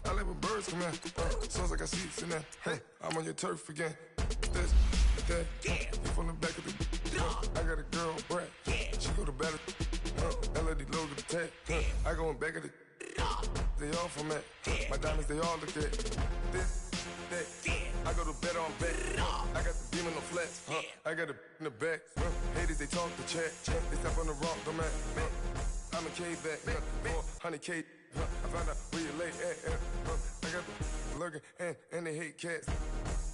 [SPEAKER 7] I like when birds come in. Sounds like I see seats in there. Hey, I'm on your turf again. This, that, you from the back of the. I got a girl, Brad. She go to battle. LED logo the tag. I go in back of the. They all from that. My diamonds, they all look at. This, that. I go to bed on bed. I got the beam in the flats. I got it in the back. Haters, they talk the chat. They step on the rock, don't matter. I'm a K-back. 400K. I found out where you lay at. I got the lurking and they hate cats.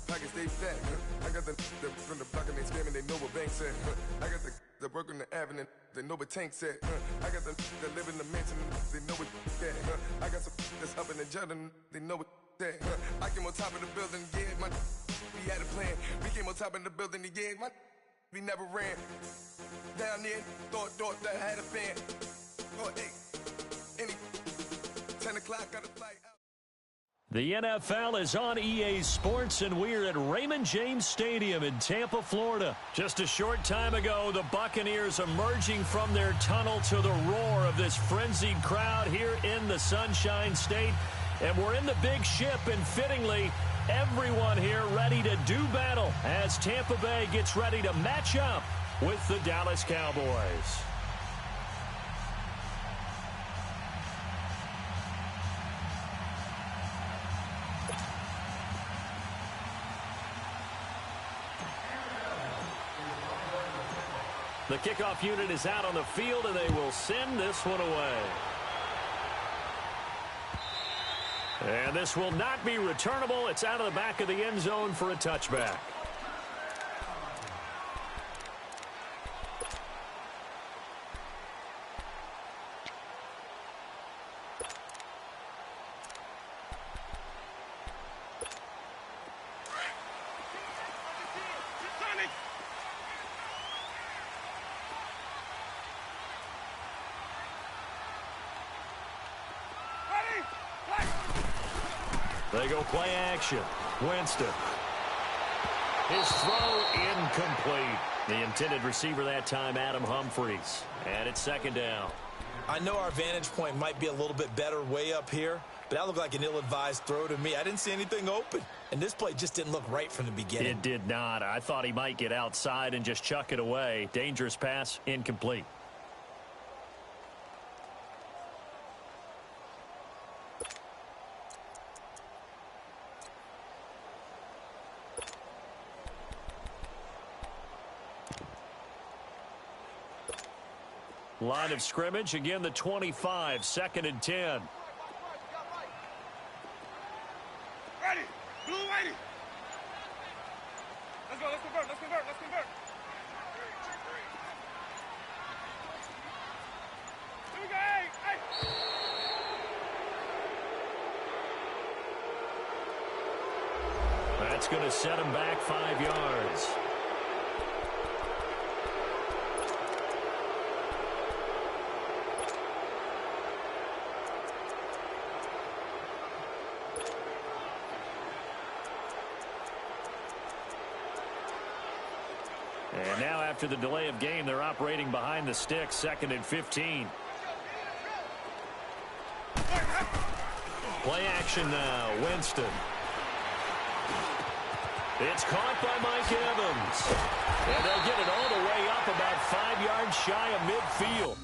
[SPEAKER 7] Pockets stay fat. I got the from the block and they scamming, they know what banks at. I got the work on the avenue, they know what tanks at. I got the that live in the mansion, they know what that. I got some that's up in the Jordan, they know what that. I came on top of the building, yeah, my we had a plan. We came on top of the building, yeah, my we never ran. Down there, thought that I had a fan. Oh, hey, any 10 o'clock, got a flight out.
[SPEAKER 2] The NFL is on EA Sports, and we're at Raymond James Stadium in Tampa, Florida. Just a short time ago, the Buccaneers emerging from their tunnel to the roar of this frenzied crowd here in the Sunshine State. And we're in the big ship, and fittingly, everyone here ready to do battle as Tampa Bay gets ready to match up with the Dallas Cowboys. The kickoff unit is out on the field, and they will send this one away. And this will not be returnable. It's out of the back of the end zone for a touchback. They go play action. Winston. His throw incomplete. The intended receiver that time, Adam Humphries. And it's second down.
[SPEAKER 5] I know our vantage point might be a little bit better way up here, but that looked like an ill-advised throw to me. I didn't see anything open. And this play just didn't look right from the beginning.
[SPEAKER 2] It did not. I thought he might get outside and just chuck it away. Dangerous pass, incomplete. Line of scrimmage, again the 25, second and 10.
[SPEAKER 6] Ready. Blue, ready. Let's go, let's convert. Here we go, hey.
[SPEAKER 2] That's going to set him back 5 yards. And now after the delay of game, they're operating behind the sticks, 2nd and 15. Play action now, Winston. It's caught by Mike Evans. And they'll get it all the way up about 5 yards shy of midfield.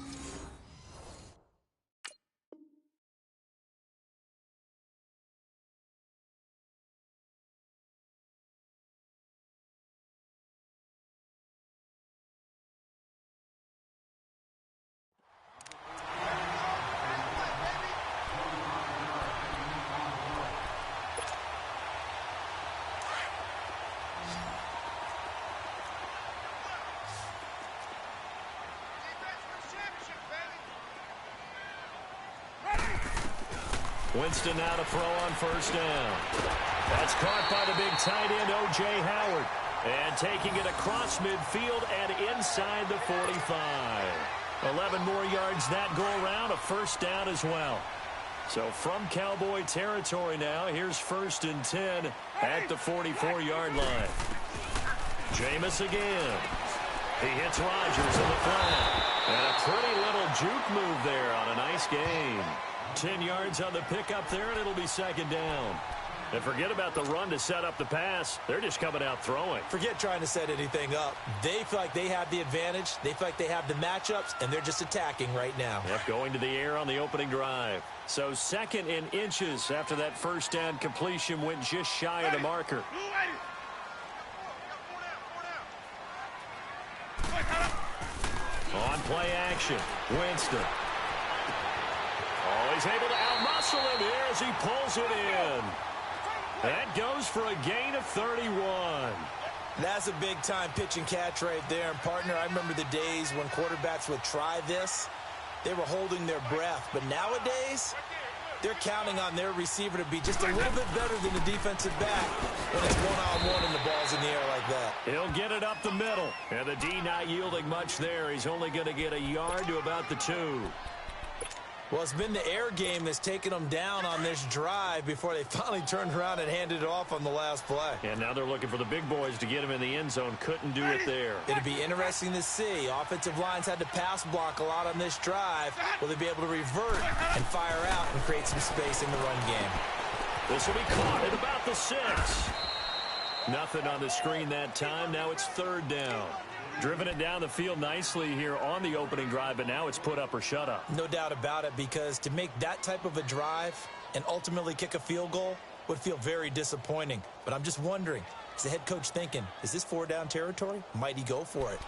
[SPEAKER 2] Winston now to throw on 1st down. That's caught by the big tight end, O.J. Howard. And taking it across midfield and inside the 45. 11 more yards that go around, a 1st down as well. So from Cowboy territory now, here's 1st and 10 at the 44-yard line. Jameis again. He hits Rodgers in the flat. And a pretty little juke move there on a nice game. 10 yards on the pickup there, and it'll be 2nd down. And forget about the run to set up the pass. They're just coming out throwing.
[SPEAKER 5] Forget trying to set anything up. They feel like they have the advantage. They feel like they have the matchups, and they're just attacking right now.
[SPEAKER 2] Yep, going to the air on the opening drive. So 2nd and inches after that 1st down completion went just shy of the marker. On play action, Winston. Oh, he's able to outmuscle him here as he pulls it in. That goes for a gain of 31.
[SPEAKER 5] That's a big-time pitch and catch right there. And, partner, I remember the days when quarterbacks would try this. They were holding their breath. But nowadays, they're counting on their receiver to be just a little bit better than the defensive back when it's one-on-one and the ball's in the air like that.
[SPEAKER 2] He'll get it up the middle. And the D not yielding much there. He's only going to get a yard to about the 2.
[SPEAKER 5] Well, it's been the air game that's taken them down on this drive before they finally turned around and handed it off on the last play.
[SPEAKER 2] And now they're looking for the big boys to get him in the end zone. Couldn't do it there.
[SPEAKER 5] It'll be interesting to see. Offensive lines had to pass block a lot on this drive. Will they be able to revert and fire out and create some space in the run game?
[SPEAKER 2] This will be caught at about the 6. Nothing on the screen that time. Now it's 3rd down. Driven it down the field nicely here on the opening drive, but now it's put up or shut up.
[SPEAKER 5] No doubt about it, because to make that type of a drive and ultimately kick a field goal would feel very disappointing. But I'm just wondering, is the head coach thinking, is this 4-down territory? Might he go for it?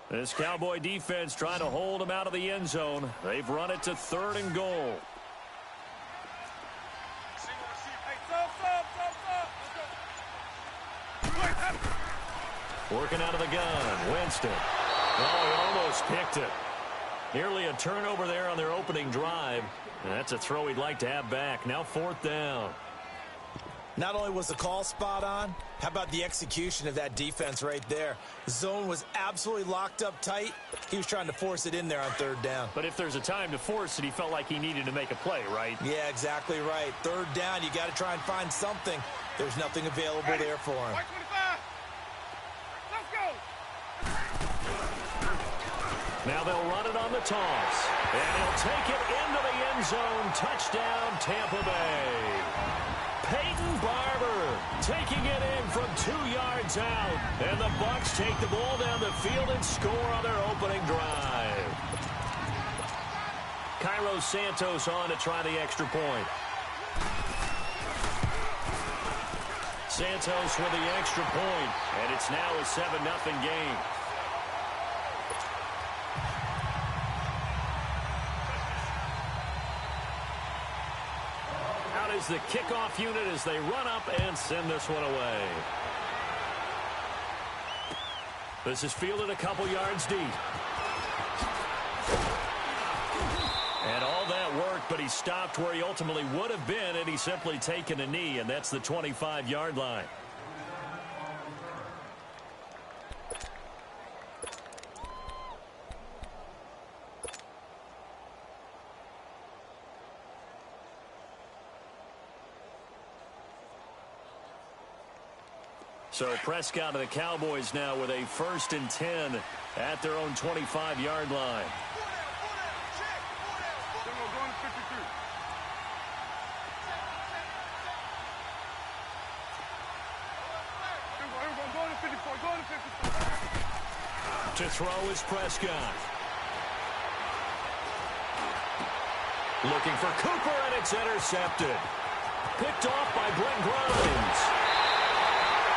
[SPEAKER 2] This Cowboy defense trying to hold him out of the end zone. They've run it to 3rd and goal. Working out of the gun, Winston. Oh, he almost picked it. Nearly a turnover there on their opening drive. And that's a throw he'd like to have back. Now 4th down.
[SPEAKER 5] Not only was the call spot on, how about the execution of that defense right there? The zone was absolutely locked up tight. He was trying to force it in there on 3rd down.
[SPEAKER 2] But if there's a time to force it, he felt like he needed to make a play, right?
[SPEAKER 5] Yeah, exactly right. 3rd down, you got to try and find something. There's nothing available there for him.
[SPEAKER 6] Let's go.
[SPEAKER 2] Now they'll run it on the toss. And he'll take it into the end zone. Touchdown, Tampa Bay. Peyton Barber taking it in from 2 yards out. And the Bucs take the ball down the field and score on their opening drive. Cairo Santos on to try the extra point. Santos with the extra point, and it's now a 7-0 game. Out is is the kickoff unit as they run up and send this one away. This is fielded a couple yards deep. And all that worked, but he stopped where he ultimately would have been had he simply taken a knee, and that's the 25-yard line. So Prescott and the Cowboys now with a 1st and 10 at their own 25-yard line. To throw is Prescott. Looking for Cooper, and it's intercepted. Picked off by Brent Grimes.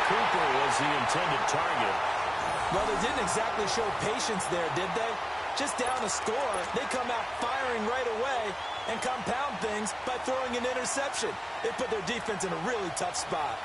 [SPEAKER 2] Cooper was the intended target.
[SPEAKER 5] Well, they didn't exactly show patience there, did they? Just down a score, they come out firing right away and compound things by throwing an interception. They put their defense in a really tough spot.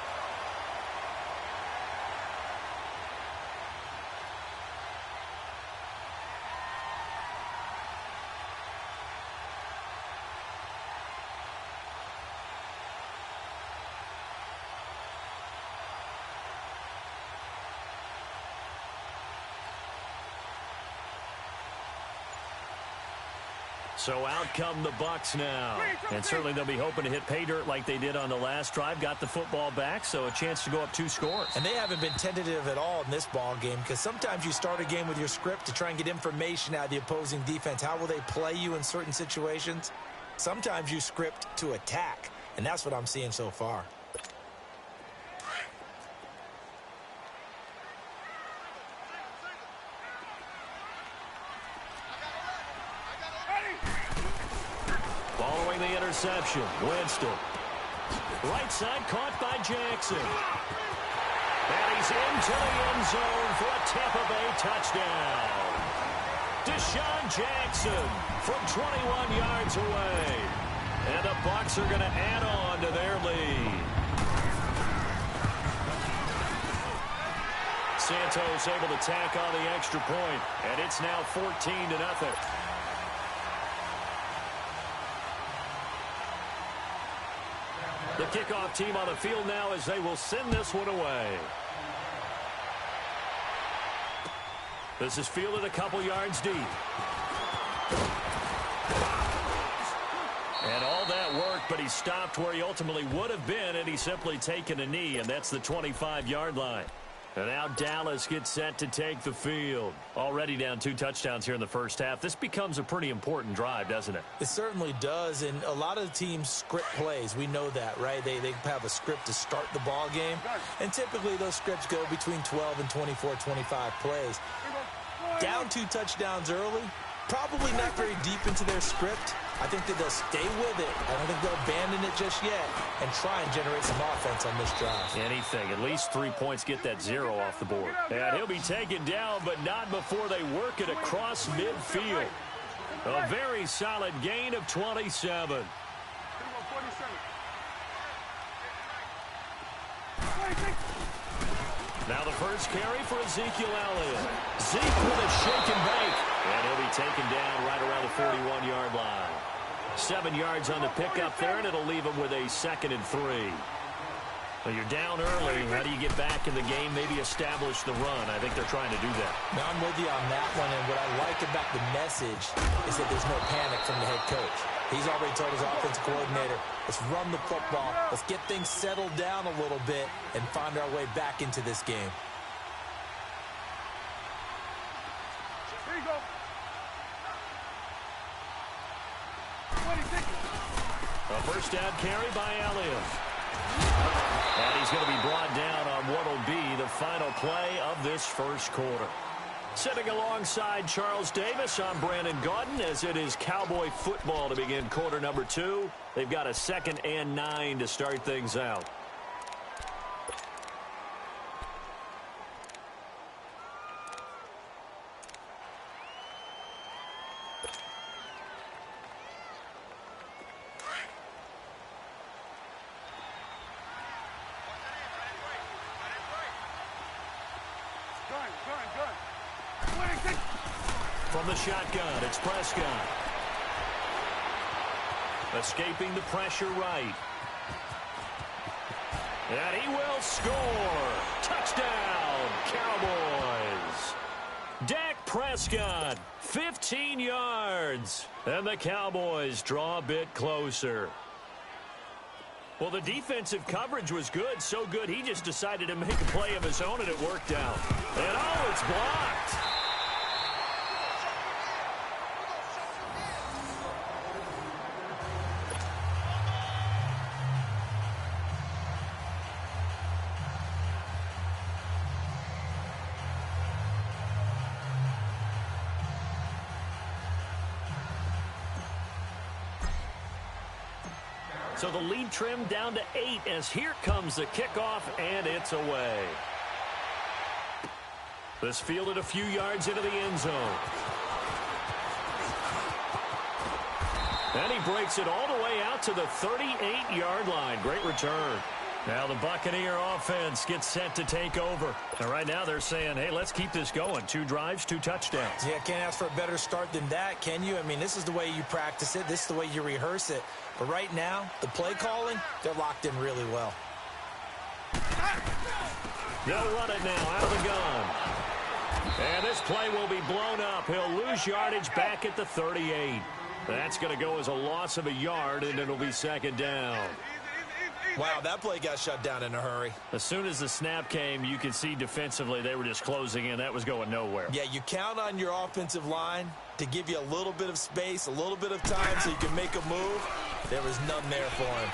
[SPEAKER 2] So out come the Bucs now. And certainly they'll be hoping to hit pay dirt like they did on the last drive. Got the football back, so a chance to go up 2 scores.
[SPEAKER 5] And they haven't been tentative at all in this ball game, because sometimes you start a game with your script to try and get information out of the opposing defense. How will they play you in certain situations? Sometimes you script to attack, and that's what I'm seeing so far.
[SPEAKER 2] Following the interception, Winston. Right side caught by Jackson. And he's into the end zone for a Tampa Bay touchdown. Deshaun Jackson from 21 yards away. And the Bucs are going to add on to their lead. Santos able to tack on the extra point, and it's now 14-0. The kickoff team on the field now as they will send this one away. This is fielded a couple yards deep. And all that worked, but he stopped where he ultimately would have been had he simply taken a knee, and that's the 25-yard line. And now Dallas gets set to take the field. Already down 2 touchdowns here in the first half. This becomes a pretty important drive, doesn't it?
[SPEAKER 5] It certainly does, and a lot of teams script plays. We know that, right? They have a script to start the ball game, and typically those scripts go between 12 and 24, 25 plays. Down 2 touchdowns early, probably not very deep into their script. I think that they'll stay with it. I don't think they'll abandon it just yet and try and generate some offense on this drive.
[SPEAKER 2] Anything. At least 3 points, get that 0 off the board. And he'll be taken down, but not before they work it across midfield. A very solid gain of 27. Now the first carry for Ezekiel Elliott. Zeke with a shake and bake. And he'll be taken down right around the 41-yard line. 7 yards on the pickup there, and it'll leave him with a 2nd and 3. Well, you're down early. How do you get back in the game, maybe establish the run? I think they're trying to do that.
[SPEAKER 5] Now, I'm with you on that one, and what I like about the message is that there's no panic from the head coach. He's already told his offensive coordinator, let's run the football, let's get things settled down a little bit and find our way back into this game.
[SPEAKER 6] Here you go.
[SPEAKER 2] A first down carry by Elliott. And he's going to be brought down on what will be the final play of this first quarter. Sitting alongside Charles Davis, I'm Brandon Gaudin as it is Cowboy football to begin quarter number 2. They've got a 2nd and 9 to start things out. From the shotgun, it's Prescott. Escaping the pressure right. And he will score. Touchdown, Cowboys. Dak Prescott, 15 yards. And the Cowboys draw a bit closer. Well, the defensive coverage was good, so good he just decided to make a play of his own, and it worked out. And oh, it's blocked. So the lead trimmed down to 8 as here comes the kickoff, and it's away. This fielded a few yards into the end zone. And he breaks it all the way out to the 38-yard line. Great return. Now the Buccaneer offense gets set to take over. And right now they're saying, hey, let's keep this going. 2 drives, 2 touchdowns.
[SPEAKER 5] Yeah, can't ask for a better start than that, can you? I mean, this is the way you practice it. This is the way you rehearse it. But right now, the play calling, they're locked in really well.
[SPEAKER 2] They'll run it now out of the gun. And this play will be blown up. He'll lose yardage back at the 38. That's going to go as a loss of a yard, and it'll be second down.
[SPEAKER 5] Wow, that play got shut down in a hurry.
[SPEAKER 2] As soon as the snap came, you could see defensively they were just closing in. That was going nowhere.
[SPEAKER 5] Yeah, you count on your offensive line to give you a little bit of space, a little bit of time so you can make a move. There was none there for him.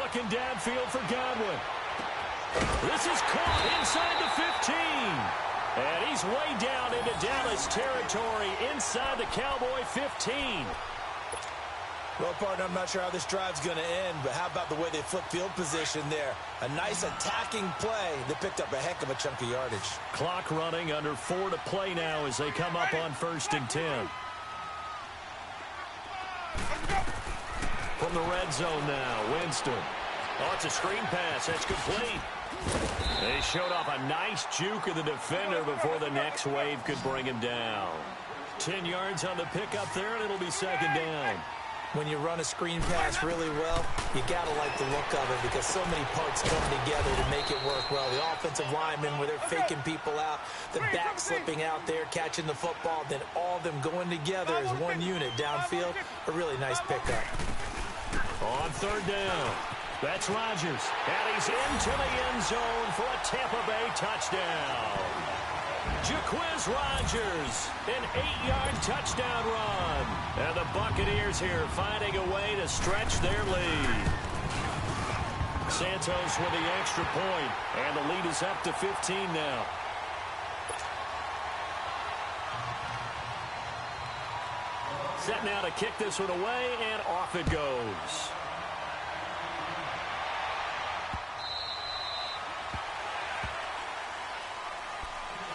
[SPEAKER 2] Looking downfield for Godwin. This is caught inside the 15. And he's way down into Dallas territory inside the Cowboy 15.
[SPEAKER 5] Well, partner, I'm not sure how this drive's going to end, but how about the way they flip field position there? A nice attacking play that picked up a heck of a chunk of yardage.
[SPEAKER 2] Clock running, under 4 to play now as they come up on 1st and 10. From the red zone now, Winston. Oh, it's a screen pass. That's complete. They showed off a nice juke of the defender before the next wave could bring him down. 10 yards on the pickup there, and it'll be second down.
[SPEAKER 5] When you run a screen pass really well, you got to like the look of it because so many parts come together to make it work well. The offensive linemen, where they're faking people out, the back slipping out there, catching the football, then all of them going together as one unit downfield. A really nice pickup.
[SPEAKER 2] On 3rd down, that's Rodgers. And he's into the end zone for a Tampa Bay touchdown. Jaquiz Rodgers, an 8-yard touchdown run. And the Buccaneers here finding a way to stretch their lead. Santos with the extra point, and the lead is up to 15 now. Set now to kick this one away, and off it goes.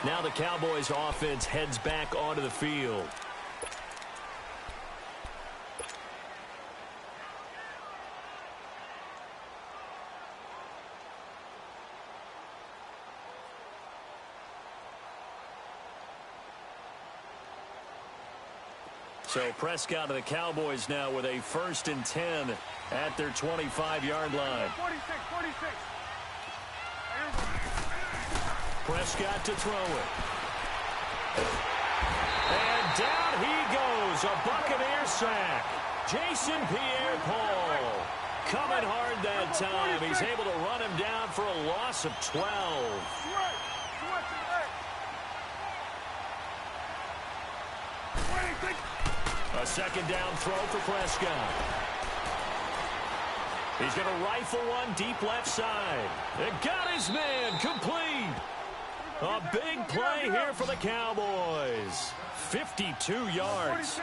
[SPEAKER 2] Now the Cowboys offense heads back onto the field. So Prescott and the Cowboys now with a 1st and 10 at their 25-yard line.
[SPEAKER 6] 46.
[SPEAKER 2] Prescott to throw it. And down he goes. A Buccaneer sack. Jason Pierre-Paul coming hard that time. He's able to run him down for a loss of 12. A second down throw for Prescott. He's going to rifle one deep left side. It got his man complete. A big play here for the Cowboys. 52 yards.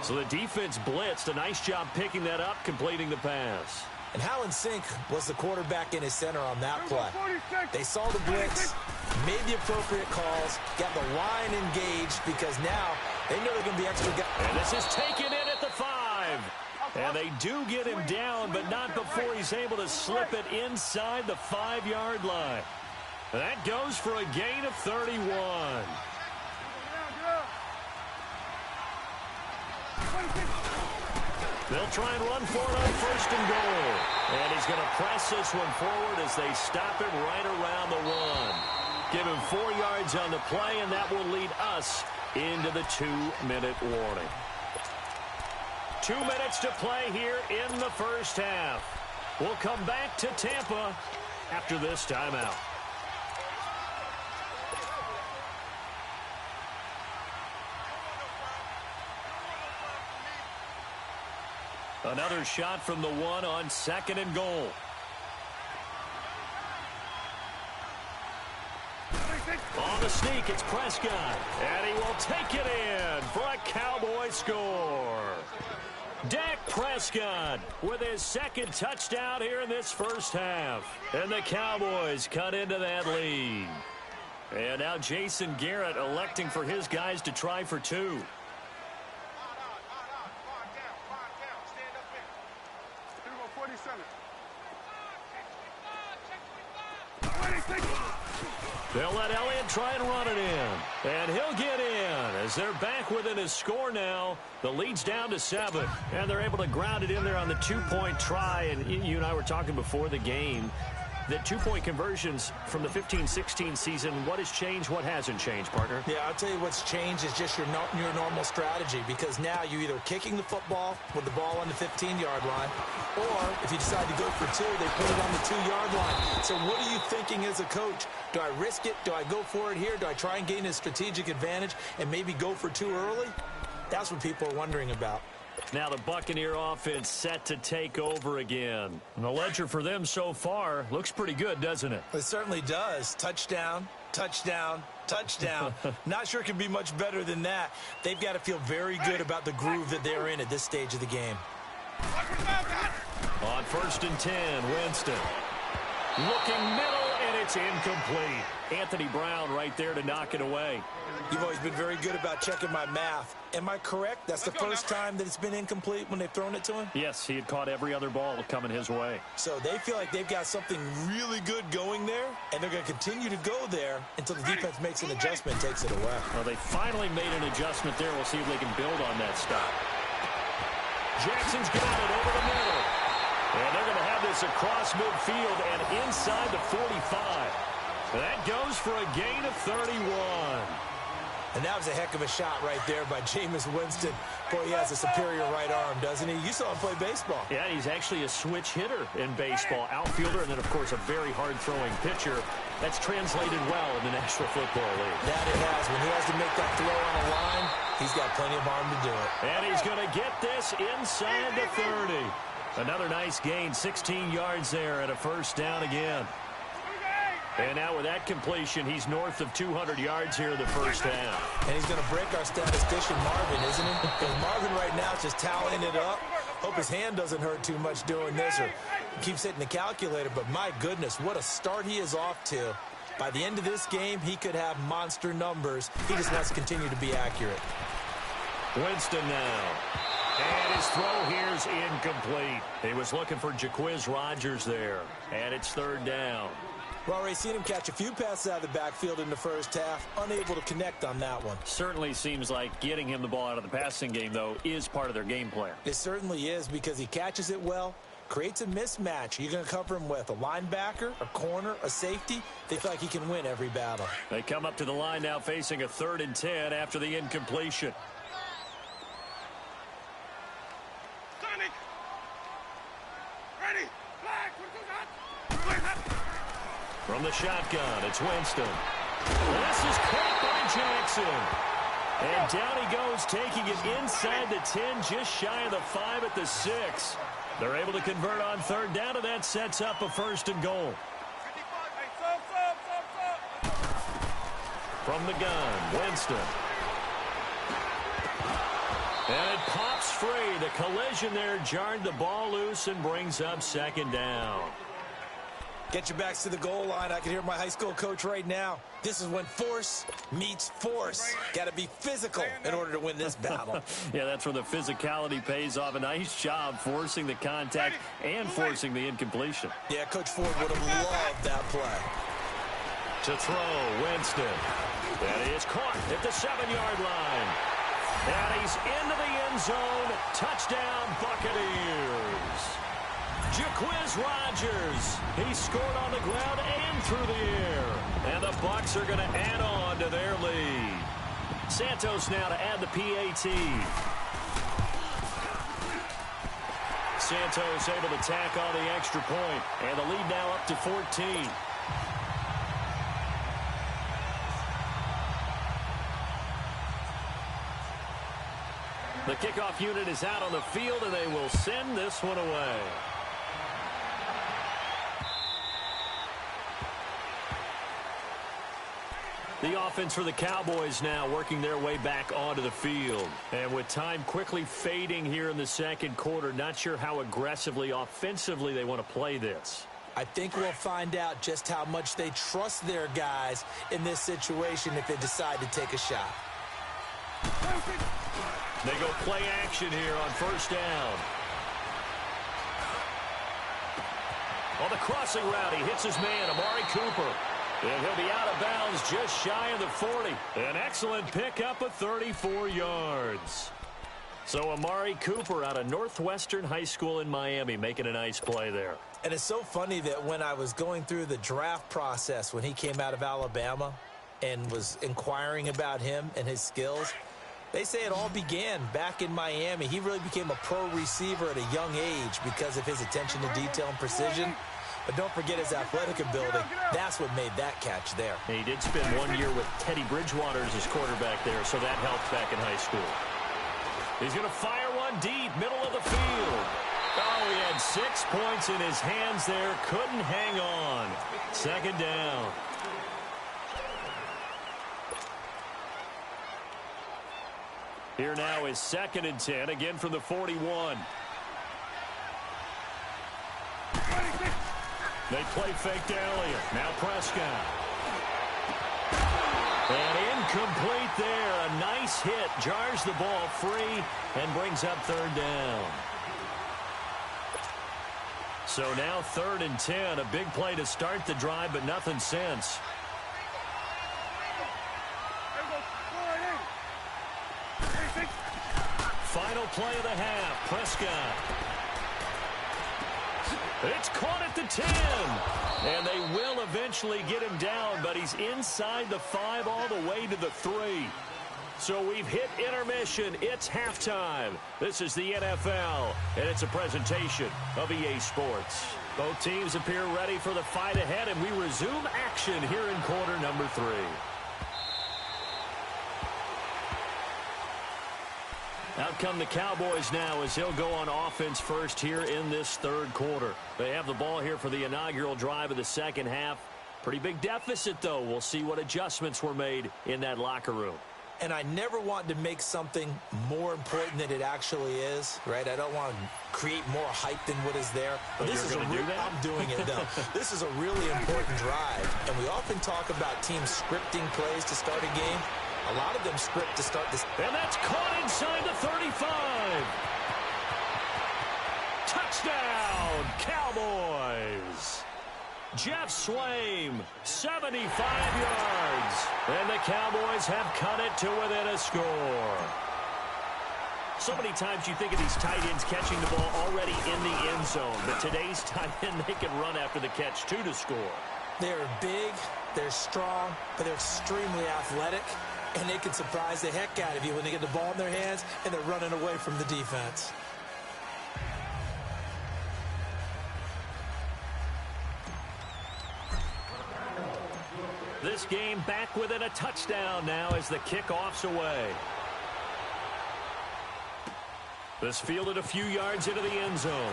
[SPEAKER 2] So the defense blitzed. A nice job picking that up, completing the pass.
[SPEAKER 5] And how in sync was the quarterback in his center on that play? They saw the blitz, made the appropriate calls, got the line engaged because now they know they're going to be extra guys.
[SPEAKER 2] And this is taken in at the 5. And they do get him down, but not before he's able to slip it inside the 5-yard line. That goes for a gain of 31. They'll try and run for it on first and goal. And he's going to press this one forward as they stop him right around the 1. Give him 4 yards on the play, and that will lead us into the 2-minute warning. 2 minutes to play here in the first half. We'll come back to Tampa after this timeout. Another shot from the 1 on second and goal. On the sneak, it's Prescott. And he will take it in for a Cowboy score. Dak Prescott with his second touchdown here in this first half. And the Cowboys cut into that lead. And now Jason Garrett electing for his guys to try for 2. They'll let Elliott try and run it in. And he'll get in as they're back within his score now. The lead's down to 7. And they're able to ground it in there on the 2-point try. And you and I were talking before the game that 2-point conversions from the 15-16 season, what has changed, what hasn't changed, partner?
[SPEAKER 5] Yeah, I'll tell you what's changed is just your normal strategy, because now you're either kicking the football with the ball on the 15-yard line, or if you decide to go for 2, they put it on the 2-yard line. So what are you thinking as a coach? Do I risk it? Do I go for it here? Do I try and gain a strategic advantage and maybe go for 2 early? That's what people are wondering about.
[SPEAKER 2] Now the Buccaneer offense set to take over again. And the ledger for them so far looks pretty good, doesn't it?
[SPEAKER 5] It certainly does. Touchdown, touchdown, touchdown. Not sure it can be much better than that. They've got to feel very good about the groove that they're in at this stage of the game.
[SPEAKER 2] On first and 10, Winston. Looking middle, and it's incomplete. Anthony Brown right there to knock it away.
[SPEAKER 5] You've always been very good about checking my math. Am I correct? That's the first time that it's been incomplete when they've thrown it to him?
[SPEAKER 2] Yes, he had caught every other ball coming his way.
[SPEAKER 5] So they feel like they've got something really good going there, and they're going to continue to go there until the defense makes an adjustment and takes it away.
[SPEAKER 2] Well, they finally made an adjustment there. We'll see if they can build on that stop. Jackson's got it over the middle. And they're going to have this across midfield and inside the 45. That goes for a gain of 31.
[SPEAKER 5] And that was a heck of a shot right there by Jameis Winston. Boy, he has a superior right arm, doesn't he? You saw him play baseball.
[SPEAKER 2] Yeah, he's actually a switch hitter in baseball. Outfielder, and then, of course, a very hard-throwing pitcher. That's translated well in the National Football League.
[SPEAKER 5] That it has. When he has to make that throw on a line, he's got plenty of arm to do it.
[SPEAKER 2] And he's going to get this inside the 30. Another nice gain, 16 yards there, and a first down again. And now with that completion, he's north of 200 yards here in the first half.
[SPEAKER 5] And he's going to break our statistician, Marvin, isn't he? Because Marvin right now is just tallying it up. Hope his hand doesn't hurt too much doing this or keeps hitting the calculator. But my goodness, what a start he is off to. By the end of this game, he could have monster numbers. He just wants to continue to be accurate.
[SPEAKER 2] Winston now. And his throw here's incomplete. He was looking for Jaquiz Rodgers there. And it's third down.
[SPEAKER 5] Well, Ray, seen him catch a few passes out of the backfield in the first half. Unable to connect on that one.
[SPEAKER 2] Certainly seems like getting him the ball out of the passing game, though, is part of their game plan.
[SPEAKER 5] It certainly is, because he catches it well, creates a mismatch. You're going to cover him with a linebacker, a corner, a safety. They feel like he can win every battle.
[SPEAKER 2] They come up to the line now facing a 3rd and 10 after the incompletion. From the shotgun, it's Winston. This is caught by Jackson. And down he goes, taking it inside the 10, just shy of the 5 at the 6. They're able to convert on third down, and that sets up a first and goal. From the gun, Winston. And it pops free. The collision there jarred the ball loose and brings up second down.
[SPEAKER 5] Get your backs to the goal line. I can hear my high school coach right now. This is when force meets force. Got to be physical in order to win this battle.
[SPEAKER 2] Yeah, that's where the physicality pays off. A nice job forcing the contact and forcing the incompletion.
[SPEAKER 5] Yeah, Coach Ford would have loved that play.
[SPEAKER 2] To throw, Winston. And he is caught at the 7-yard line. And he's into the end zone. Touchdown, Buccaneers. Jaquiz Rodgers. He scored on the ground and through the air. And the Bucs are going to add on to their lead. Santos now to add the PAT. Santos able to tack on the extra point. And the lead now up to 14. The kickoff unit is out on the field, and they will send this one away. The offense for the Cowboys now working their way back onto the field. And with time quickly fading here in the second quarter, not sure how aggressively, offensively they want to play this.
[SPEAKER 5] I think we'll find out just how much they trust their guys in this situation if they decide to take a shot.
[SPEAKER 2] They go play action here on first down. On the crossing route, he hits his man, Amari Cooper. And he'll be out of bounds just shy of the 40. An excellent pickup of 34 yards. So Amari Cooper out of Northwestern High School in Miami making a nice play there.
[SPEAKER 5] And it's so funny that when I was going through the draft process when he came out of Alabama and was inquiring about him and his skills, they say it all began back in Miami. He really became a pro receiver at a young age because of his attention to detail and precision. But don't forget his athletic ability. That's what made that catch there.
[SPEAKER 2] And he did spend 1 year with Teddy Bridgewater as his quarterback there, so that helped back in high school. He's going to fire one deep, middle of the field. Oh, he had 6 points in his hands there. Couldn't hang on. Second down. Here now is 2nd and 10, again from the 41. They play fake to Elliott. Now Prescott. And incomplete there. A nice hit. Jars the ball free and brings up 3rd down. So now 3rd and 10. A big play to start the drive, but nothing since. Final play of the half. Prescott. It's caught at the 10. And they will eventually get him down, but he's inside the 5 all the way to the 3. So we've hit intermission. It's halftime. This is the NFL, and it's a presentation of EA Sports. Both teams appear ready for the fight ahead, and we resume action here in quarter number 3. Out come the Cowboys now as they'll go on offense first here in this 3rd quarter. They have the ball here for the inaugural drive of the second half. Pretty big deficit, though. We'll see what adjustments were made in that locker room.
[SPEAKER 5] And I never want to make something more important than it actually is, right? I don't want to create more hype than what is there. But this is a do that? I'm doing it, though. This is a really important drive. And we often talk about teams scripting plays to start a game. A lot of them script to start this.
[SPEAKER 2] And that's caught inside the 35. Touchdown, Cowboys. Jeff Swaim, 75 yards. And the Cowboys have cut it to within a score. So many times you think of these tight ends catching the ball already in the end zone. But today's tight end, they can run after the catch, too, to score.
[SPEAKER 5] They're big, they're strong, but they're extremely athletic. And they can surprise the heck out of you when they get the ball in their hands and they're running away from the defense.
[SPEAKER 2] This game back within a touchdown now as the kickoff's away. This fielded a few yards into the end zone.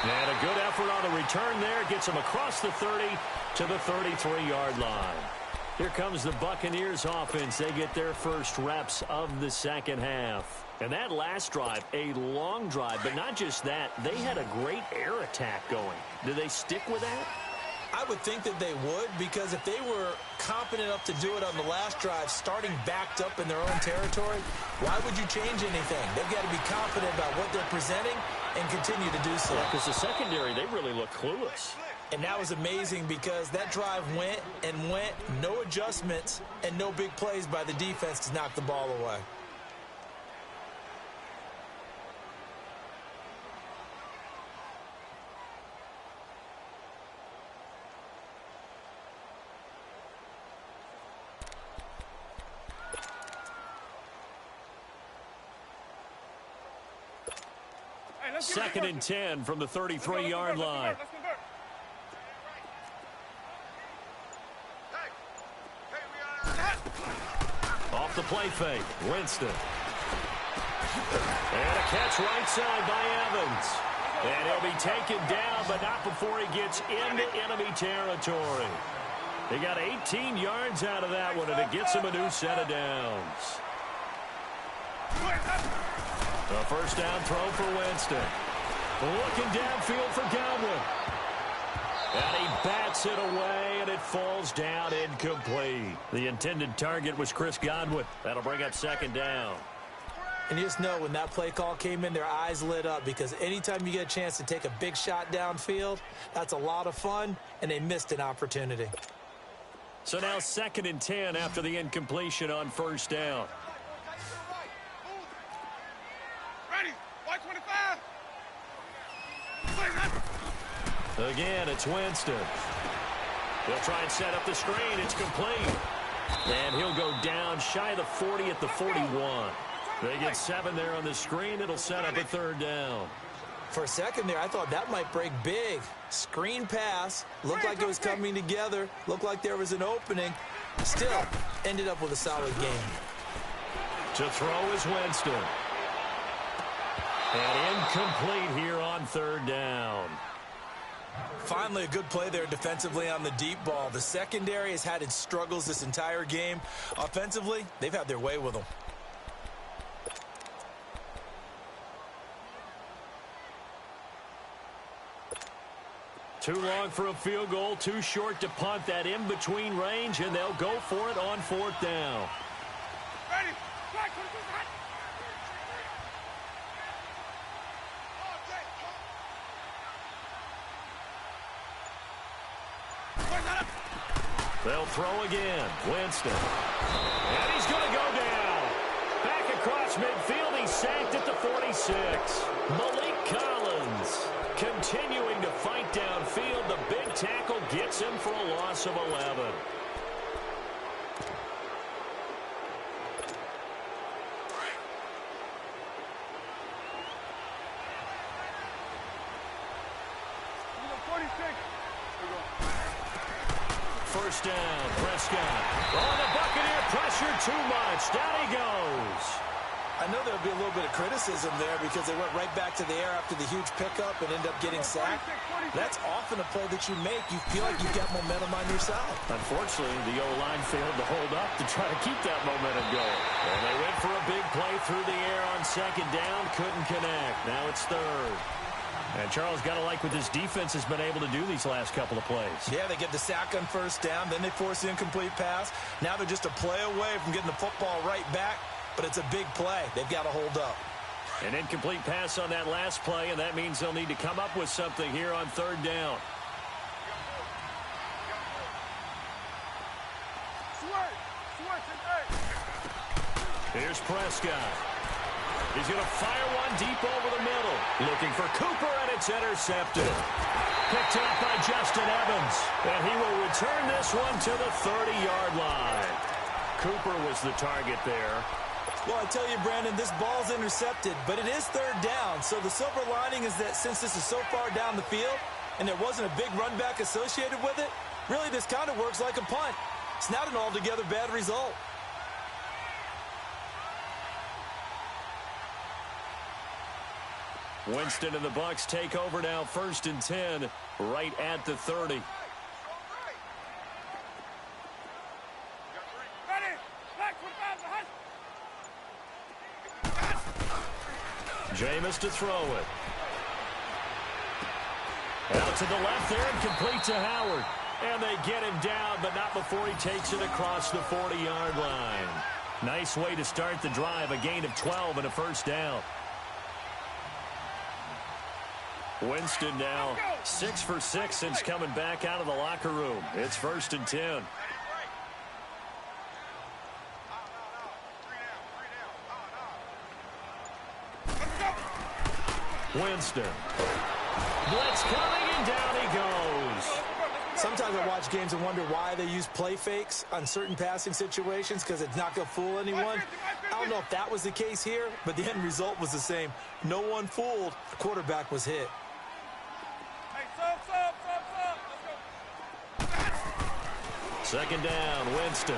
[SPEAKER 2] And a good effort on the return there. Gets him across the 30 to the 33-yard line. Here comes the Buccaneers offense. They get their first reps of the second half. And that last drive, a long drive, but not just that. They had a great air attack going. Do they stick with that?
[SPEAKER 5] I would think that they would, because if they were competent enough to do it on the last drive, starting backed up in their own territory, why would you change anything? They've got to be confident about what they're presenting and continue to do so.
[SPEAKER 2] Because the secondary, they really look clueless.
[SPEAKER 5] And that was amazing because that drive went and went, no adjustments and no big plays by the defense to knock the ball away.
[SPEAKER 2] Second and 10 from the 33-yard line. Off the play fake, Winston. And a catch right side by Evans. And he'll be taken down, but not before he gets into enemy territory. He got 18 yards out of that one, and it gets him a new set of downs. A first down throw for Winston. Looking downfield for Godwin. And he bats it away, and it falls down incomplete. The intended target was Chris Godwin. That'll bring up second down.
[SPEAKER 5] And you just know when that play call came in, their eyes lit up because anytime you get a chance to take a big shot downfield, that's a lot of fun, and they missed an opportunity.
[SPEAKER 2] So now second and 10 after the incompletion on first down. Again, it's Winston. He'll try and set up the screen. It's complete. And he'll go down shy of the 40 at the 41. They get 7 there on the screen. It'll set up a third down.
[SPEAKER 5] For a second there, I thought that might break big. Screen pass. Looked like it was coming together. Looked like there was an opening. Still, ended up with a solid game.
[SPEAKER 2] To throw is Winston. And incomplete here on third down.
[SPEAKER 5] Finally, a good play there defensively on the deep ball. The secondary has had its struggles this entire game. Offensively, they've had their way with them.
[SPEAKER 2] Too long for a field goal, too short to punt that in-between range, and they'll go for it on fourth down.
[SPEAKER 6] Ready.
[SPEAKER 2] They'll throw again. Winston. And he's going to go down. Back across midfield. He's sacked at the 46. Malik Collins continuing to fight downfield. The big tackle gets him for a loss of 11. First down, Prescott. Oh, the Buccaneer pressure too much. Down he goes.
[SPEAKER 5] I know there'll be a little bit of criticism there because they went right back to the air after the huge pickup and ended up getting sacked. That's often a play that you make. You feel like you've got momentum on your side.
[SPEAKER 2] Unfortunately, the O-line failed to hold up to try to keep that momentum going. And they went for a big play through the air on second down. Couldn't connect. Now it's third. And Charles, got to like what this defense has been able to do these last couple of plays.
[SPEAKER 5] Yeah, they get the sack on first down. Then they force the incomplete pass. Now they're just a play away from getting the football right back. But it's a big play. They've got to hold up.
[SPEAKER 2] An incomplete pass on that last play, and that means they'll need to come up with something here on third down. Here's Prescott. He's going to fire one deep over the middle. Looking for Cooper, and it's intercepted. Picked up by Justin Evans. And he will return this one to the 30-yard line. Cooper was the target there.
[SPEAKER 5] Well, I tell you, Brandon, this ball's intercepted, but it is third down. So the silver lining is that since this is so far down the field and there wasn't a big run back associated with it, really this kind of works like a punt. It's not an altogether bad result.
[SPEAKER 2] Winston and the Bucs take over now, first and 10, right at the 30. Jameis to throw it. Out to the left there and complete to Howard. And they get him down, but not before he takes it across the 40-yard line. Nice way to start the drive, a gain of 12 and a first down. Winston now 6 for 6 since coming back out of the locker room. It's 1st and 10. Winston. Blitz coming, and down he goes.
[SPEAKER 5] Sometimes I watch games and wonder why they use play fakes on certain passing situations, because it's not going to fool anyone. I don't know if that was the case here, but the end result was the same. No one fooled. The quarterback was hit.
[SPEAKER 2] Second down, Winston.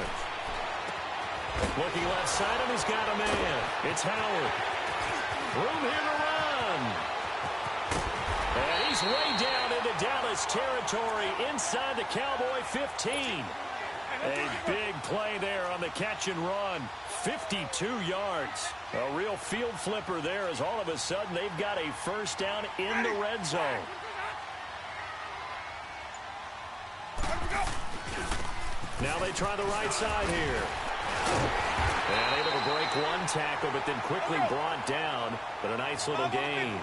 [SPEAKER 2] Looking left side, and he's got a man. It's Howard. Room here to run. And he's way down into Dallas territory inside the Cowboy 15. A big play there on the catch and run. 52 yards. A real field flipper there, as all of a sudden they've got a first down in the red zone. Now they try the right side here. And able to break one tackle, but then quickly brought down. But a nice little gain.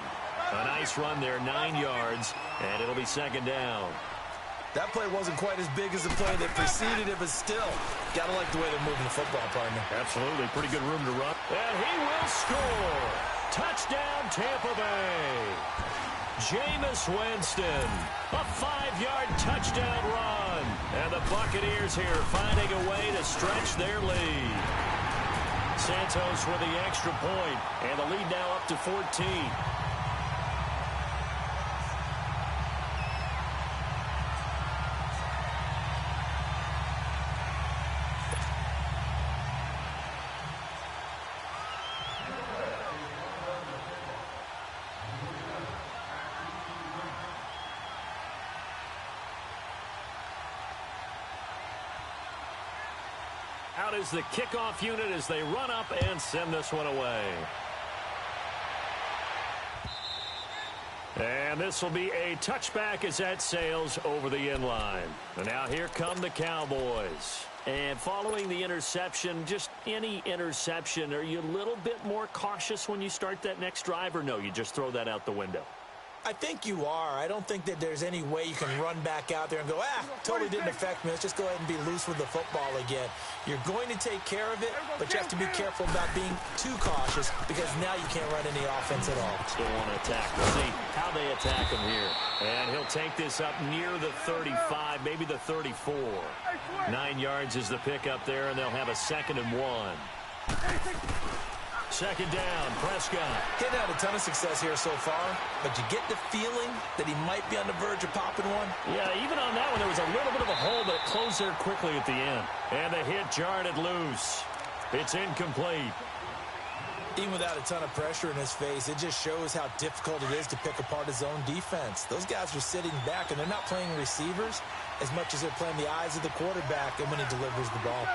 [SPEAKER 2] A nice run there, 9 yards, and it'll be second down.
[SPEAKER 5] That play wasn't quite as big as the play that preceded it, but still, gotta like the way they're moving the football, partner.
[SPEAKER 2] Absolutely, pretty good room to run. And he will score. Touchdown, Tampa Bay. Jameis Winston, a 5-yard touchdown run. And the Buccaneers here finding a way to stretch their lead. Santos with the extra point, and the lead now up to 14. Out is the kickoff unit as they run up and send this one away. And this will be a touchback as that sails over the end line. And now here come the Cowboys. And following the interception, just any interception, are you a little bit more cautious when you start that next drive, or no, you just throw that out the window?
[SPEAKER 5] I think you are. I don't think that there's any way you can run back out there and go, totally didn't affect me. Let's just go ahead and be loose with the football again. You're going to take care of it, but you have to be careful about being too cautious, because now you can't run any offense at all.
[SPEAKER 2] Still want to attack. We'll see how they attack him here. And he'll take this up near the 35, maybe the 34. 9 yards is the pickup there, and they'll have a 2nd and 1. Second down, Prescott.
[SPEAKER 5] He's had a ton of success here so far, but you get the feeling that he might be on the verge of popping one.
[SPEAKER 2] Yeah, even on that one, there was a little bit of a hole, but it closed there quickly at the end. And the hit jarred it loose. It's incomplete.
[SPEAKER 5] Even without a ton of pressure in his face, it just shows how difficult it is to pick apart his own defense. Those guys are sitting back, and they're not playing receivers as much as they're playing the eyes of the quarterback and when he delivers the ball.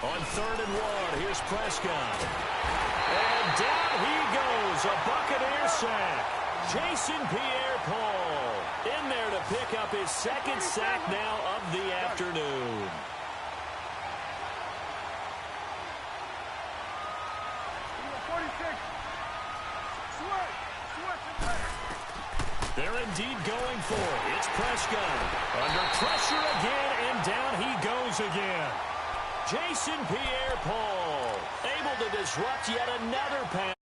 [SPEAKER 2] On 3rd and 1, here's Prescott. And down he goes, a Buccaneer sack. Jason Pierre-Paul in there to pick up his 2nd sack now of the afternoon. They're indeed going for it. It's Prescott. Under pressure again, and down he goes again. Jason Pierre-Paul able to disrupt yet another pass.